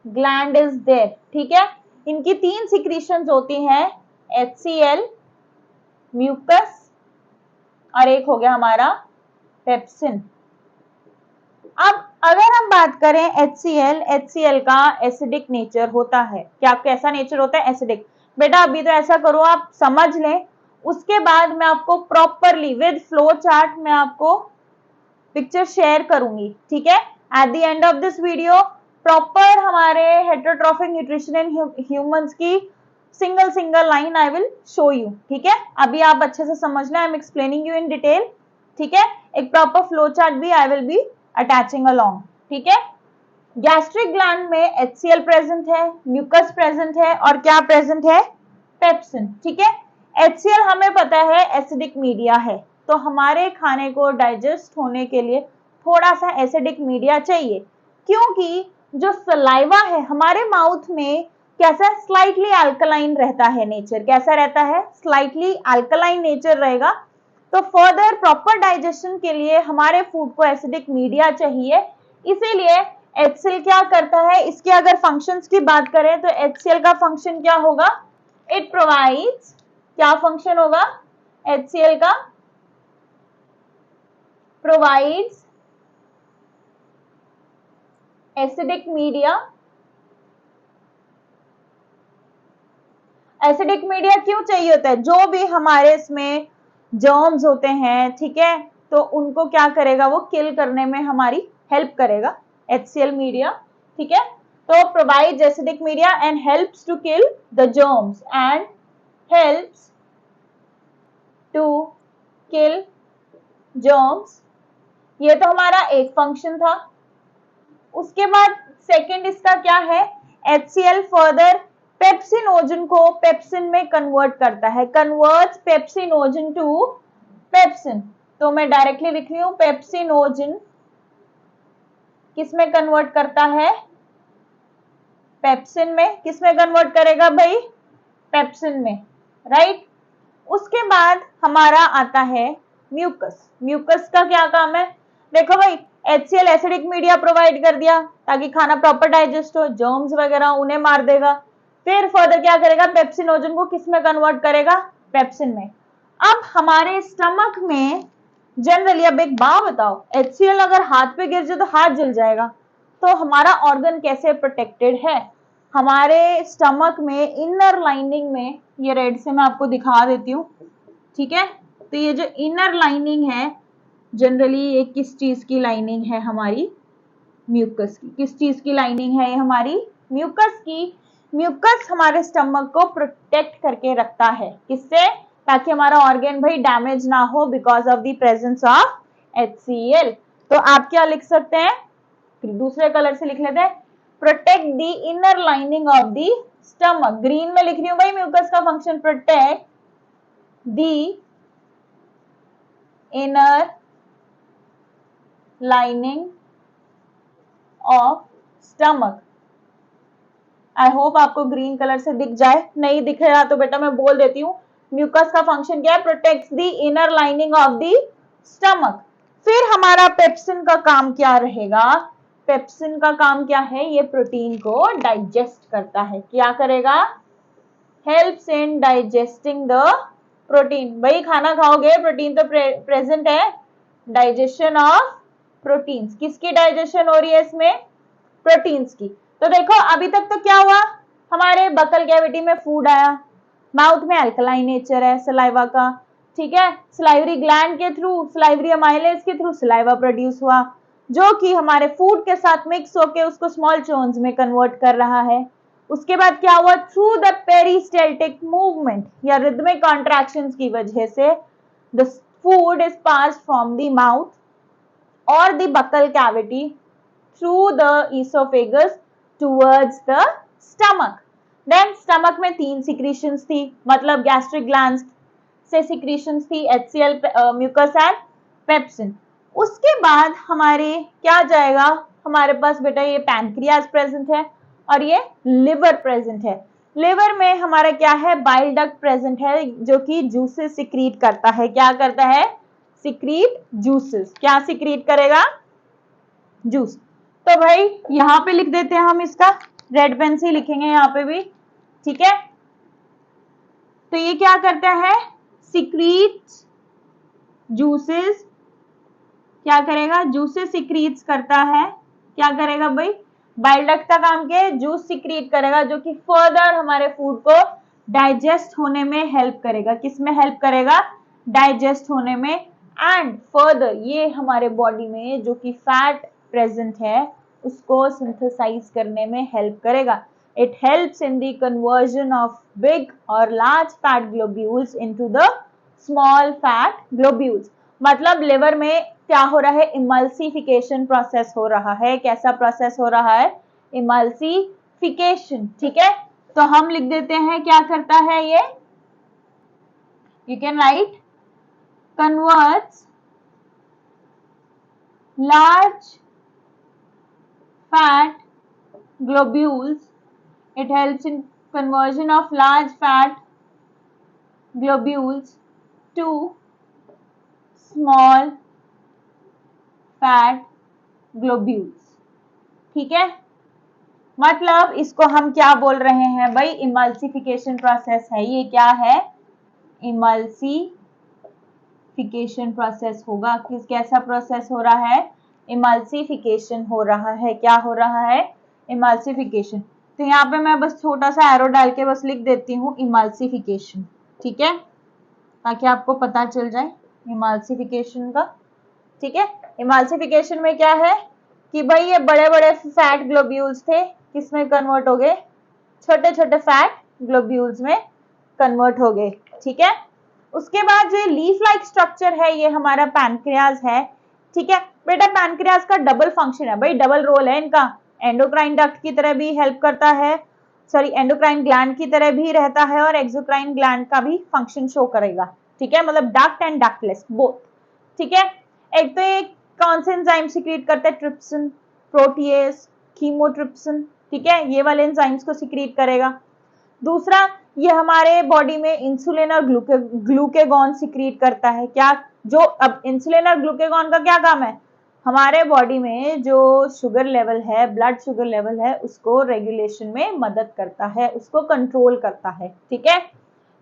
ग्लैंड इज देयर। ठीक है, इनकी 3 सिक्रीशंस होती हैं, HCl, म्यूकस, और एक हो गया हमारा पेप्सिन। अब अगर हम बात करें HCl का एसिडिक नेचर होता है, क्या कैसा नेचर होता है, एसिडिक। बेटा अभी तो ऐसा करो आप समझ लें, उसके बाद मैं आपको प्रॉपरली विद फ्लो चार्ट मैं आपको पिक्चर शेयर करूंगी। ठीक है, at the end of this video proper हमारे हेटेरोट्रॉफिक न्यूट्रिशन इन ह्यूमंस की single line I will show you. ठीक है, अभी आप अच्छे से समझना, I am explaining you in detail. ठीक है, एक प्रॉपर फ्लो चार्ट भी I will be attaching along. ठीक है, गैस्ट्रिक ग्लैंड में HCl प्रेजेंट है, म्यूकस प्रेजेंट है, और क्या प्रेजेंट है, पेप्सिन। ठीक है, HCl हमें पता है एसिडिक मीडिया है, तो हमारे खाने को डाइजेस्ट होने के लिए थोड़ा सा एसिडिक मीडिया चाहिए, क्योंकि जो सलाइवा है हमारे माउथ में कैसा, स्लाइटली अल्कलाइन रहता है नेचर, कैसा रहता है, स्लाइटली अल्कलाइन नेचर रहेगा। तो फर्दर प्रॉपर डाइजेशन के लिए हमारे फूड को एसिडिक मीडिया चाहिए, इसीलिए HCl क्या करता है, इसके अगर फंक्शंस की बात करें तो HCl का फंक्शन क्या होगा, इट प्रोवाइड्स, क्या फंक्शन होगा HCl का, provides acidic media. Acidic media क्यों चाहिए होता है, जो भी हमारे इसमें जर्म्स होते हैं, ठीक है, तो उनको क्या करेगा, वो किल करने में हमारी हेल्प करेगा HCl मीडिया। ठीक है, तो provides acidic media and helps to kill the germs and helps to kill germs. ये तो हमारा एक फंक्शन था। उसके बाद सेकंड इसका क्या है, HCl फर्दर पेप्सिनोजन को पेप्सिन में कन्वर्ट करता है, कन्वर्ट्स पेप्सिनोजन टू पेप्सिन। तो मैं डायरेक्टली लिख रही हूं, पेप्सिनोजन किसमें कन्वर्ट करता है, पेप्सिन में। किसमें कन्वर्ट करेगा भाई, पेप्सिन में, राइट। उसके बाद हमारा आता है म्यूकस। म्यूकस का क्या काम है, देखो भाई, HCl एसिडिक मीडिया प्रोवाइड कर दिया ताकि खाना प्रॉपर डाइजेस्ट हो, जर्म्स वगैरह उन्हें मार देगा। फिर फर्दर क्या करेगा, पेप्सिनोजन को किस में कन्वर्ट करेगा, पेप्सिन में। अब हमारे स्टमक में जनरली, अब एक बात बताओ, HCl अगर हाथ पे गिर जाए तो हाथ जल जाएगा, तो हमारा ऑर्गन कैसे प्रोटेक्टेड है, हमारे स्टमक में इनर लाइनिंग में, ये रेड से मैं आपको दिखा देती हूँ। ठीक है, तो ये जो इनर लाइनिंग है जनरली ये किस चीज की लाइनिंग है, हमारी म्यूकस की। किस चीज की लाइनिंग है ये, हमारी म्यूकस की। म्यूकस हमारे स्टमक को प्रोटेक्ट करके रखता है, किससे, ताकि हमारा ऑर्गन भाई डैमेज ना हो because of the presence of HCl। तो आप क्या लिख सकते हैं, दूसरे कलर से लिख लेते हैं, protect the inner lining of the stomach. Green में लिख रही हूं भाई, म्यूकस का function protect the inner lining of stomach. I hope आपको ग्रीन कलर से दिख जाए, नहीं दिख रहा तो बेटा मैं बोल देती हूँ, म्यूकस का फंक्शन क्या है, protects the inner lining of the stomach. फिर हमारा पेप्सिन का काम क्या रहेगा, पेप्सिन का काम क्या है, ये प्रोटीन को डाइजेस्ट करता है। क्या करेगा, helps in digesting the protein. भाई खाना खाओगे, प्रोटीन तो प्रेजेंट है, डाइजेशन ऑफ प्रोटीन्स। किसकी डाइजेशन हो रही है इसमें, प्रोटीन्स की। तो देखो अभी तक तो क्या हुआ, हमारे बकल कैविटी में फूड आया, माउथ में अल्कलाइन नेचर है सलाइवा का, ठीक है, सलाइवरी ग्लैंड के थ्रू, सलाइवरी अमाइलेज के थ्रू सलाइवा प्रोड्यूस हुआ, जो कि हमारे फूड के साथ मिक्स होके उसको स्मॉल चोन्स में कन्वर्ट कर रहा है। उसके बाद क्या हुआ, थ्रू द पेरिस्टाल्टिक मूवमेंट या रिदमिक कॉन्ट्रैक्शंस की वजह से the food is passed from the mouth और the buccal cavity through the oesophagus towards the stomach. Then stomach में 3 सिक्रीशंस थी, मतलब गैस्ट्रिक ग्लैंड्स से सिक्रीशंस थी, HCl, म्यूकस एंड पेप्सिन। उसके बाद हमारे क्या जाएगा, हमारे पास बेटा ये पैनक्रियाज प्रेजेंट है और ये लिवर प्रेजेंट है। लिवर में हमारा क्या है, बाइल डक्ट प्रेजेंट है जो कि जूसेस सिक्रीट करता है। क्या करता है, सिक्रीट जूसेस। क्या सिक्रीट करेगा, जूस। तो भाई यहां पे लिख देते हैं हम, इसका रेड पेन से लिखेंगे यहाँ पे भी, ठीक है। तो ये क्या करता है, सिक्रीट जूसेस, क्या करेगा, जूसेस सिक्रीट्स करता है। क्या करेगा भाई, बाइल डक्ट का काम क्या है, जूस सिक्रीट करेगा, जो कि फर्दर हमारे फूड को डाइजेस्ट होने में हेल्प करेगा। किस में हेल्प करेगा, डाइजेस्ट होने में। एंड फर्दर ये हमारे बॉडी में जो कि फैट प्रेजेंट है उसको सिंथेसाइज करने में हेल्प करेगा। It helps in the conversion of big और large fat globules into the small fat globules. मतलब लिवर में क्या हो रहा है, इमल्सिफिकेशन प्रोसेस हो रहा है। कैसा प्रोसेस हो रहा है, इमल्सिफिकेशन, ठीक है। तो हम लिख देते हैं क्या करता है ये, you can write converts large fat globules. It helps in conversion of large fat globules to small fat globules. ठीक है, मतलब इसको हम क्या बोल रहे हैं भाई, इमल्सिफिकेशन प्रोसेस है। ये क्या है, इमल्सिफिकेशन प्रोसेस होगा। किस कैसा प्रोसेस हो रहा है, इमल्सिफिकेशन हो रहा है। क्या हो रहा है, इमल्सिफिकेशन। तो यहाँ पे मैं बस छोटा सा एरो डाल के बस लिख देती हूँ इमल्सिफिकेशन, ठीक है, ताकि आपको पता चल जाए इमल्सिफिकेशन का, ठीक है। इमल्सिफिकेशन में क्या है कि भाई ये बड़े बड़े फैट ग्लोब्यूल्स थे, किसमें कन्वर्ट हो गए, छोटे छोटे फैट ग्लोब्यूल्स में कन्वर्ट हो गए, ठीक है। उसके बाद जो लीफ लाइक स्ट्रक्चर है ये हमारा पैनक्रियाज है, ठीक है। बेटा पैनक्रियाज का डबल फंक्शन है भाई, डबल रोल है इनका, एंडोक्राइन डक्ट की तरह भी हेल्प करता है, सॉरी एंडोक्राइन ग्लैंड की तरह भी रहता है और एक्सोक्राइन ग्लैंड का भी फंक्शन शो करेगा, ठीक है, मतलब डक्ट एंड डक्टलेस बोथ, ठीक है। एक तो ये कौन से एंजाइम सिक्रीट करते हैं, ट्रिप्सिन, प्रोटीएज, कीमोट्रिप्सिन, ठीक है, ये वाले एंजाइम्स को सिक्रीट करेगा। दूसरा ये हमारे बॉडी में इंसुलिन और ग्लूकेगॉन सिक्रीट करता है। क्या, जो अब इंसुलिन और ग्लूकेगॉन का क्या काम है, हमारे बॉडी में जो शुगर लेवल है, ब्लड शुगर लेवल है, उसको रेगुलेशन में मदद करता है, उसको कंट्रोल करता है, ठीक है।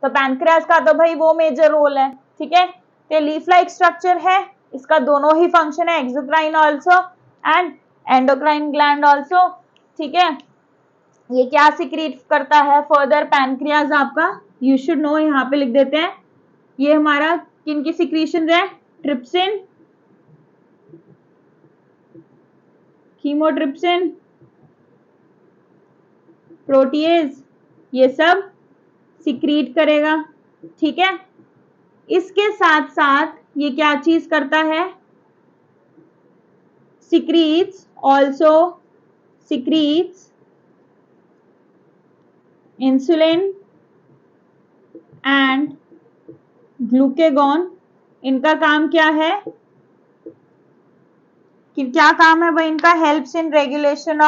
तो पैनक्रियाज का तो भाई वो मेजर रोल है, ठीक है। तो लीफ लाइक स्ट्रक्चर है, इसका दोनों ही फंक्शन है, exocrine also and endocrine gland also, ठीक है। ये क्या सिक्रीट करता है फर्दर, पैनक्रियाज आपका, यू शुड नो, यहाँ पे लिख देते हैं, ये हमारा किन की सिक्रीशन है, ट्रिप्सिन, कीमोट्रिप्सिन, प्रोटीएज, ये सब सिक्रीट करेगा, ठीक है। इसके साथ साथ ये क्या चीज करता है, also secretes insulin and glucagon. इनका काम क्या है कि क्या काम है भाई इनका? Helps in regulation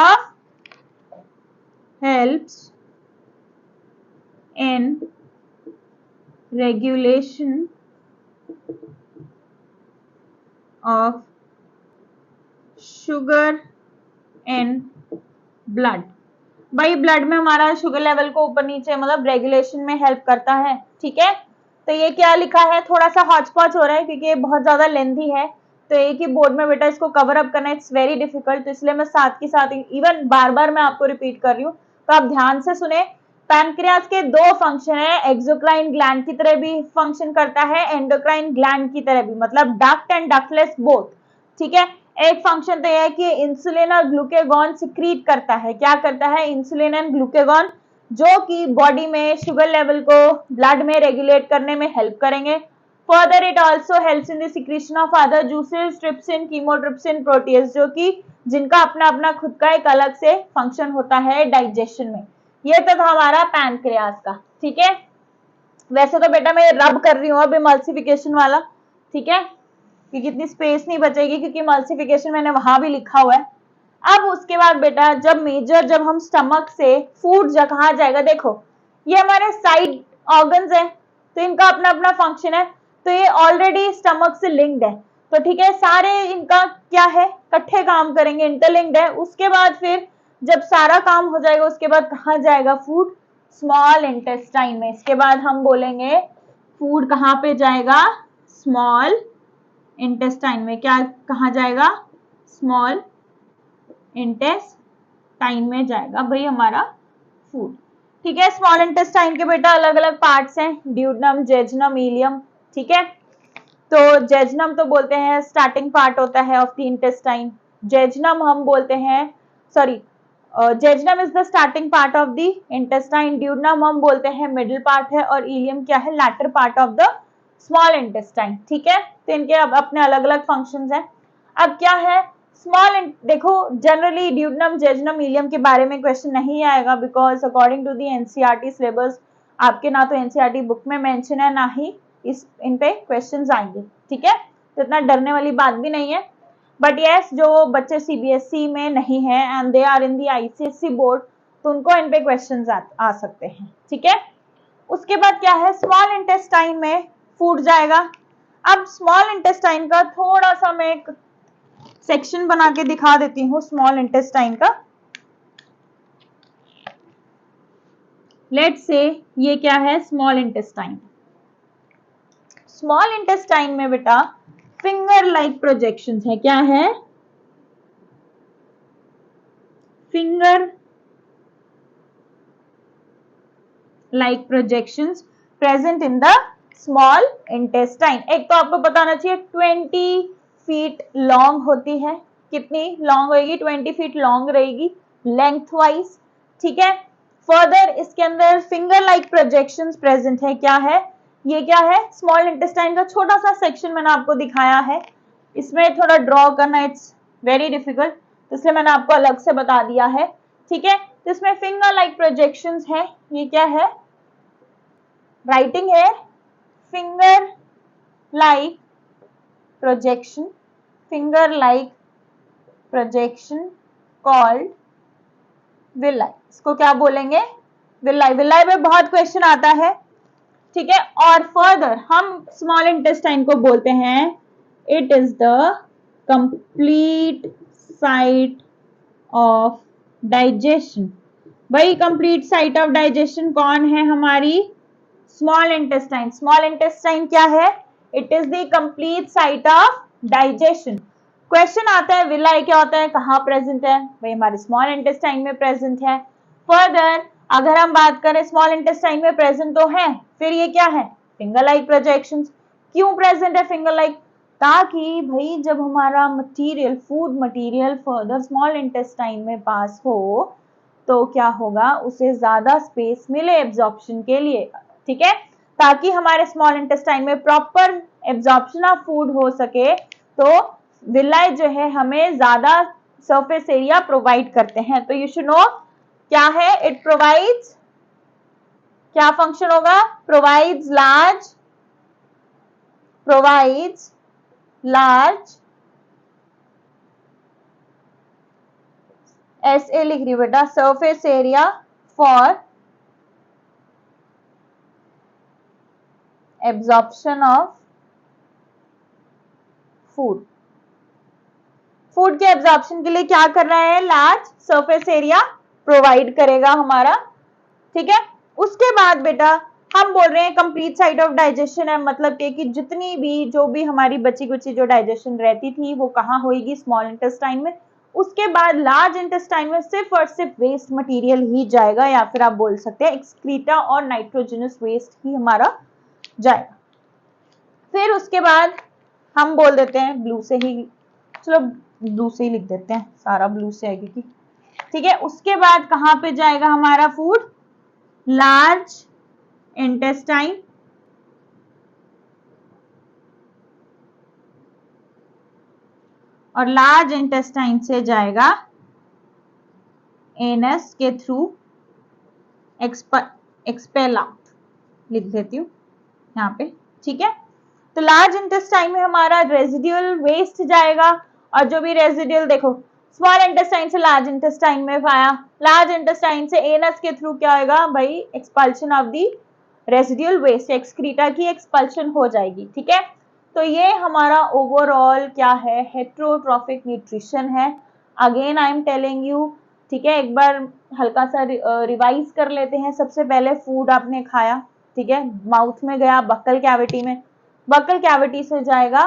of sugar in blood. भाई ब्लड में हमारा शुगर लेवल को ऊपर नीचे मतलब रेगुलेशन में हेल्प करता है. ठीक है, तो ये क्या लिखा है, थोड़ा सा हॉचपॉच हो रहा है क्योंकि ये बहुत ज्यादा लेंथी है, तो एक ही बोर्ड में बेटा इसको कवर अप करना इट्स वेरी डिफिकल्ट, तो इसलिए मैं साथ के साथ इवन बार बार मैं आपको रिपीट कर रही हूँ, तो आप ध्यान से सुने. पैनक्रियाज के दो फंक्शन है, एक्सोक्राइन ग्लैंड की तरह भी फंक्शन करता है, एंडोक्राइन ग्लैंड की तरह भी, मतलब डक्ट एंड डक्टलेस बोथ. ठीक है, एक फंक्शन तो यह है कि इंसुलिन और ग्लूकेगॉन सिक्रीट करता है. क्या करता है? इंसुलिन एंड ग्लूकेगॉन, जो कि बॉडी में शुगर लेवल को ब्लड में रेगुलेट करने में हेल्प करेंगे. Further it also helps in the secretion of other juices, trypsin, chymotrypsin, proteases, जो कि जिनका अपना अपना खुद का एक अलग से फंक्शन होता है डाइजेशन में. ये तो था हमारा पैनक्रियाज का. ठीक है, वैसे तो बेटा मैं रब कर रही हूँ अब इमल्सिफिकेशन वाला. ठीक है, क्योंकि इतनी स्पेस नहीं बचेगी क्योंकि इमल्सिफिकेशन मैंने वहां भी लिखा हुआ है. अब उसके बाद बेटा जब हम स्टमक से फूड कहाँ जाएगा, देखो ये हमारे साइड ऑर्गन्स है तो इनका अपना अपना फंक्शन है, तो ये ऑलरेडी स्टमक से लिंक्ड है. तो ठीक है, सारे इनका क्या है, इकट्ठे काम करेंगे, इंटरलिंक्ड है. उसके बाद फिर जब सारा काम हो जाएगा उसके बाद कहाँ जाएगा फूड? स्मॉल इंटेस्टाइन में. इसके बाद हम बोलेंगे फूड कहाँ पे जाएगा? स्मॉल इंटेस्टाइन में. क्या कहाँ जाएगा? स्मॉल इंटेस्टाइन में जाएगा भाई हमारा फूड. ठीक है, स्मॉल इंटेस्टाइन के बेटा अलग अलग पार्ट्स हैं, ड्यूडनम, जेजनम, इलियम. ठीक है, तो जेजनम तो बोलते हैं स्टार्टिंग पार्ट होता है ऑफ द इंटेस्टाइन. जेजनम हम बोलते हैं, sorry, jejunum is the starting part of the intestine. Duodenum हम बोलते हैं मिडिल पार्ट है, और इलियम क्या है? Latter part of the small intestine. ठीक है, तो इनके अब अपने अलग अलग फंक्शंस हैं. अब क्या है स्मॉल, देखो जनरली ड्यूडनम, जेजनम, इलियम के बारे में क्वेश्चन नहीं आएगा because according to the NCERT syllabus आपके ना तो एनसीईआरटी बुक में मेंशन है ना ही इन पे क्वेश्चंस आएंगे. ठीक है, तो इतना डरने वाली बात भी नहीं है. बट यस, जो बच्चे सीबीएसई में नहीं है and they are in the ICSE board, तो उनको इन पे क्वेश्चंस आ सकते हैं. ठीक है, उसके बाद क्या है, स्मॉल इंटेस्टाइन में फूड जाएगा. अब स्मॉल इंटेस्टाइन का थोड़ा सा मैं एक सेक्शन बना के दिखा देती हूँ स्मॉल इंटेस्टाइन का. लेट्स से ये क्या है स्मॉल इंटेस्टाइन. स्मॉल इंटेस्टाइन में बेटा फिंगर लाइक प्रोजेक्शंस है. क्या है? Finger like projections present in the small intestine. एक तो आपको बताना चाहिए 20 फीट लॉन्ग होती है. कितनी लॉन्ग होगी? 20 फीट लॉन्ग रहेगी लेंथ वाइज. ठीक है, फर्दर इसके अंदर फिंगर लाइक प्रोजेक्शंस प्रेजेंट है. क्या है ये? क्या है? स्मॉल इंटेस्टाइन का छोटा सा सेक्शन मैंने आपको दिखाया है. इसमें थोड़ा ड्रॉ करना इट्स वेरी डिफिकल्ट, तो इसलिए मैंने आपको अलग से बता दिया है. ठीक है, तो इसमें फिंगर लाइक प्रोजेक्शंस है. ये क्या है? राइटिंग है finger like projection, finger like projection called villi. इसको क्या बोलेंगे? विलाई. विलाई में बहुत क्वेश्चन आता है. ठीक है, और फर्दर हम स्मॉल इंटेस्टाइन को बोलते हैं it is the complete site of digestion. भाई कंप्लीट साइट ऑफ डाइजेशन कौन है? हमारी स्मॉल इंटेस्टाइन. स्मॉल इंटेस्टाइन क्या है? It is the complete site of digestion. Question आता है विलाई क्या होता है, कहाँ प्रेजेंट है? भाई हमारे स्मॉल इंटेस्टाइन में प्रेजेंट है. फर्दर अगर हम बात करें स्मॉल इंटेस्टाइन में प्रेजेंट तो है, फिर ये क्या है? Finger like projections. क्यों प्रेजेंट है फिंगर लाइक? ताकि भाई जब हमारा material, food material further small intestine में पास हो तो क्या होगा? उसे ज्यादा स्पेस मिले एब्जॉर्प्शन के लिए. ठीक है, ताकि हमारे स्मॉल इंटेस्टाइन में प्रॉपर एब्जॉर्प्शन ऑफ फूड हो सके, तो विलाय जो है हमें ज्यादा सरफेस एरिया प्रोवाइड करते हैं। तो यू शुड नो क्या है, इट प्रोवाइड्स, क्या फंक्शन होगा, प्रोवाइड्स लार्ज ऐसे लिख रही हूं बेटा, surface area for absorption of food. Food के एब्जॉर्प्शन के लिए क्या कर रहा है, लार्ज सरफेस एरिया प्रोवाइड करेगा हमारा, ठीक है। उसके बाद बेटा हम बोल रहे हैं कंप्लीट साइट ऑफ डाइजेशन है, मतलब कि जितनी भी जो भी हमारी बची कुची जो डाइजेशन रहती थी वो कहाँ होगी, स्मॉल इंटेस्टाइन में। उसके बाद लार्ज इंटेस्टाइन में सिर्फ और सिर्फ वेस्ट मटेरियल ही जाएगा, या फिर आप बोल सकते हैं एक्सक्रीटा और नाइट्रोजनस वेस्ट ही हमारा जाएगा। फिर उसके बाद हम बोल देते हैं ब्लू से ही, चलो ब्लू से ही लिख देते हैं, सारा ब्लू से है क्योंकि, ठीक है। उसके बाद कहां पे जाएगा हमारा फूड, लार्ज इंटेस्टाइन, और लार्ज इंटेस्टाइन से जाएगा एनस के थ्रू एक्सपेल आउट, लिख देती हूं यहाँ पे, ठीक है। तो लार्ज इंटेस्टाइन में हमारा रेजिडुअल वेस्ट जाएगा, और जो भी रेजिडुअल देखो स्मॉल इंटेस्टाइन से लार्ज इंटेस्टाइन में पाया, लार्ज इंटेस्टाइन से एनस के थ्रू क्या होगा भाई, expulsion of the residual waste, excreta की एक्सपल्शन हो जाएगी, ठीक है। तो ये हमारा ओवरऑल क्या है, हेट्रोट्रॉफिक न्यूट्रिशन है। Again I am telling you, ठीक है, एक बार हल्का सा रिवाइज कर लेते हैं। सबसे पहले फूड आपने खाया, ठीक है, माउथ में गया, बक्कल कैविटी में, बक्कल कैविटी से जाएगा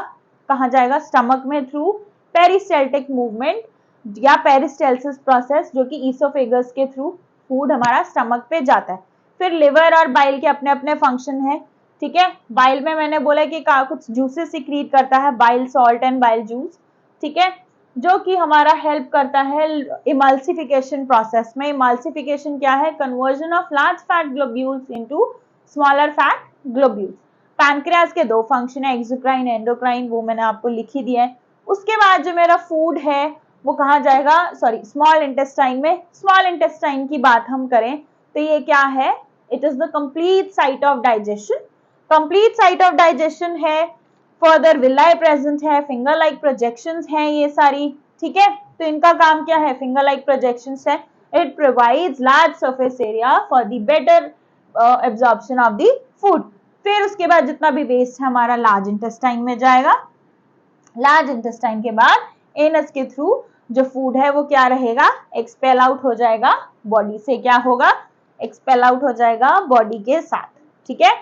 कहाँ जाएगा, स्टमक में, थ्रू पेरिस्टाल्टिक मूवमेंट या पेरिस्टालसिस प्रोसेस, जो कि ईसोफेगस के थ्रू फूड हमारा स्टमक पे जाता है। फिर लिवर और बाइल के अपने अपने फंक्शन है, ठीक है। बाइल में मैंने बोला कि कुछ जूसेस सिक्रीट करता है, bile salt and bile juice, ठीक है, जो कि हमारा हेल्प करता है इमल्सिफिकेशन प्रोसेस में। इमल्सिफिकेशन क्या है, conversion of large fat globules into smaller fat globules. Pancreas के दो फंक्शन है, एक्सोक्राइन एंडोक्राइन, वो मैंने आपको लिख ही दिया है। उसके बाद जो मेरा फूड है वो कहाँ जाएगा, सॉरी स्मॉल इंटेस्टाइन में। स्मॉल इंटेस्टाइन की बात हम करें तो ये क्या है, it is the complete site of digestion, complete site of digestion है। फर्दर विलाई प्रेजेंट है, फिंगर लाइक प्रोजेक्शंस हैं ये सारी, ठीक है। तो इनका काम क्या है, फिंगर लाइक प्रोजेक्शंस है। It provides large surface area for the better absorption of the food. फिर उसके बाद जितना भी वेस्ट है हमारा लार्ज इंटेस्टाइन में जाएगा। लार्ज इंटेस्टाइन के बाद एनस के थ्रू जो फूड है वो क्या रहेगा, एक्सपेल आउट हो जाएगा बॉडी से, क्या होगा, एक्सपेल आउट हो जाएगा बॉडी के साथ, ठीक है।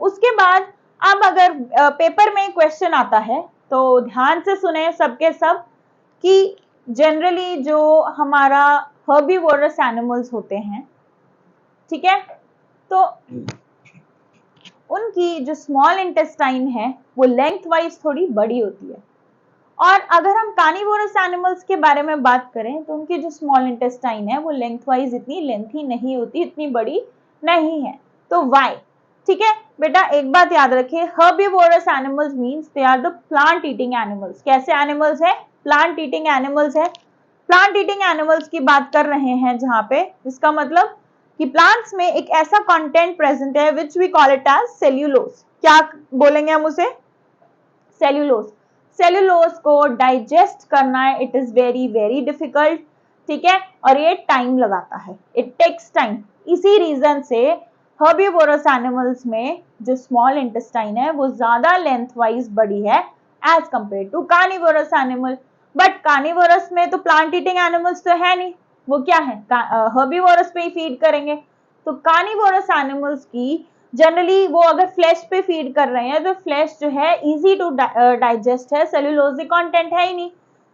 उसके बाद अब अगर पेपर में क्वेश्चन आता है तो ध्यान से सुने सबके सब कि जनरली जो हमारा हर्बीवोरस एनिमल्स होते हैं, ठीक है, तो उनकी जो स्मॉल इंटेस्टाइन है वो लेंथ वाइज थोड़ी बड़ी होती है। और अगर हम कार्निवोरस एनिमल्स के बारे में बात करें तो उनकी जो स्मॉल इंटेस्टाइन है वो लेंथ वाइज इतनी लेंथी नहीं होती, इतनी बड़ी नहीं है। तो वाई, ठीक है बेटा, एक बात याद रखिए, herbivorous animals means they are the plant eating animals. कैसे एनिमल्स है, प्लांट ईटिंग एनिमल्स है। प्लांट ईटिंग एनिमल्स की बात कर रहे हैं जहां पे, इसका मतलब कि प्लांट्स में एक ऐसा कंटेंट प्रेजेंट है which we call it as cellulose. क्या बोलेंगे हम उसे, सेल्यूलोज। सेल्यूलोज को डाइजेस्ट करना है, it is very very difficult, ठीक है, और ये टाइम लगाता है, इट टेक्स टाइम। इसी रीजन से हर्बीवोरस एनिमल्स में जो स्मॉल इंटेस्टाइन है वो ज्यादा लेंथ वाइज बड़ी है as compare to carnivorous animal. But carnivorous में तो प्लांट ईटिंग एनिमल्स तो है नहीं, वो क्या है, हर्बीवोरस पे ही फीड करेंगे। तो कार्निवोरस एनिमल्स की जनरली वो अगर फ्लैश पे फीड कर रहे हैं तो फ्लैश जो है इजी टू डाइजेस्ट है, सेल्यूलोजिक कंटेंट है ही नहीं,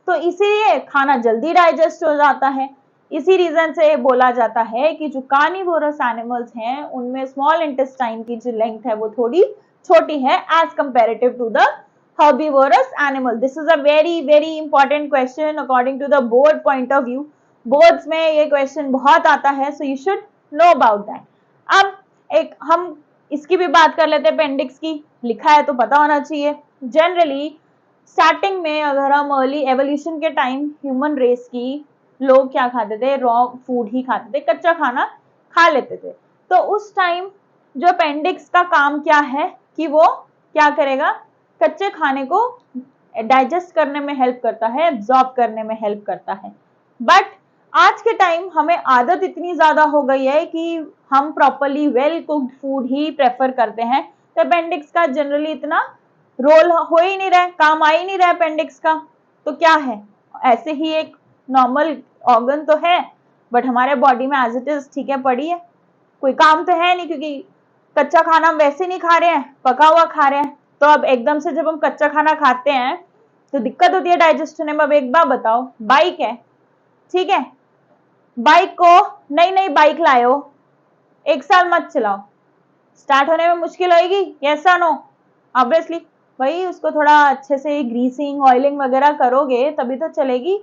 तो इसीलिए खाना जल्दी डाइजेस्ट हो जाता है। इसी रीजन से बोला जाता है कि जो कार्निवोरस एनिमल्स हैं उनमें स्मॉल इंटेस्टाइन की जो लेंथ है वो थोड़ी छोटी है as comparative to the herbivorous animal. This is a very very important question according to the board point of view. Boards में ये क्वेश्चन बहुत आता है, so you should know about that. अब एक हम इसकी भी बात कर लेते हैं, अपेंडिक्स की, लिखा है तो पता होना चाहिए। जनरली स्टार्टिंग में अगर हम अर्ली एवोल्यूशन के टाइम ह्यूमन रेस की लोग क्या खाते थे, रॉ फूड ही खाते थे, कच्चा खाना खा लेते थे। तो उस टाइम जो अपेंडिक्स का काम क्या है कि वो क्या करेगा, कच्चे खाने को डाइजेस्ट करने में हेल्प करता है, एब्जॉर्ब करने में हेल्प करता है। बट आज के टाइम हमें आदत इतनी ज्यादा हो गई है कि हम प्रॉपरली वेल कुक्ड फूड ही प्रेफर करते हैं, तो अपेंडिक्स का जनरली इतना रोल हो ही नहीं रहा है, काम आ ही नहीं रहा है अपेंडिक्स का। तो क्या है, ऐसे ही एक नॉर्मल ऑर्गन तो है, बट हमारे बॉडी में एज इट इज ठीक है पड़ी है, कोई काम तो है नहीं, क्योंकि कच्चा खाना हम वैसे नहीं खा रहे हैं, पका हुआ खा रहे हैं। तो अब एकदम से जब हम कच्चा खाना खाते हैं तो दिक्कत होती है डाइजेस्ट होने में। अब एक बात बताओ, बाइक है, ठीक है, बाइक को नई नई बाइक लाओ, 1 साल मत चलाओ, स्टार्ट होने में मुश्किल होगी, यस और नो? ऑब्वियसली भाई उसको थोड़ा अच्छे से ग्रीसिंग ऑयलिंग वगैरह करोगे तभी तो चलेगी।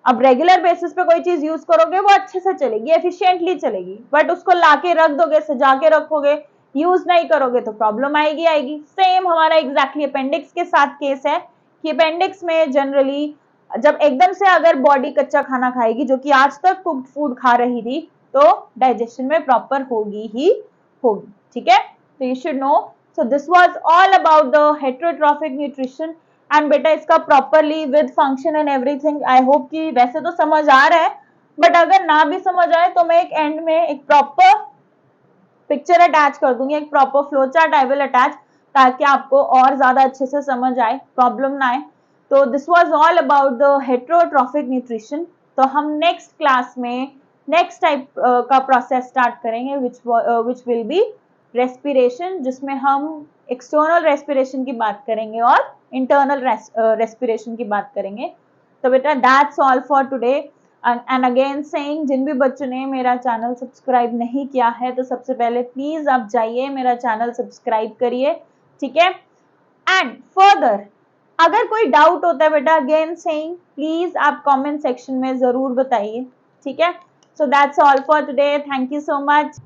अब रेगुलर बेसिस पे कोई चीज यूज करोगे वो अच्छे से चलेगी, एफिशिएंटली चलेगी, बट उसको लाके रख दोगे, सजा के रखोगे, यूज नहीं करोगे तो प्रॉब्लम आएगी आएगी। सेम हमारा एग्जैक्टली अपेंडिक्स के साथ केस है कि अपेंडिक्स में जनरली जब एकदम से अगर बॉडी कच्चा खाना खाएगी, जो कि आज तक कुक्ड फूड खा रही थी, तो डाइजेशन में प्रॉपर होगी ही होगी, ठीक है। तो you should no, so this was all about the heterotrophic nutrition and बेटा इसका properly with function and everything, I hope कि वैसे तो समझ आ रहा है, बट अगर ना भी समझ आए तो मैं एक एंड में एक प्रॉपर पिक्चर अटैच कर दूंगी, एक proper flow chart I will attach, ताकि आपको और ज्यादा अच्छे से समझ आए, प्रॉब्लम ना आए। तो this was all about the heterotrophic nutrition. तो हम नेक्स्ट क्लास में नेक्स्ट टाइप का प्रोसेस स्टार्ट करेंगे विच विल बी रेस्पिरेशन, जिसमें हम एक्सटर्नल रेस्पिरेशन की बात करेंगे और इंटरनल रेस्पिरेशन की बात करेंगे। तो बेटा that's all for today. And again saying, जिन भी बच्चों ने मेरा चैनल सब्सक्राइब नहीं किया है तो सबसे पहले प्लीज आप जाइए मेरा चैनल सब्सक्राइब करिए, ठीक है। एंड फर्दर अगर कोई डाउट होता है बेटा, अगेन सेइंग, प्लीज आप कमेंट सेक्शन में जरूर बताइए, ठीक है। So that's all for today, thank you so much.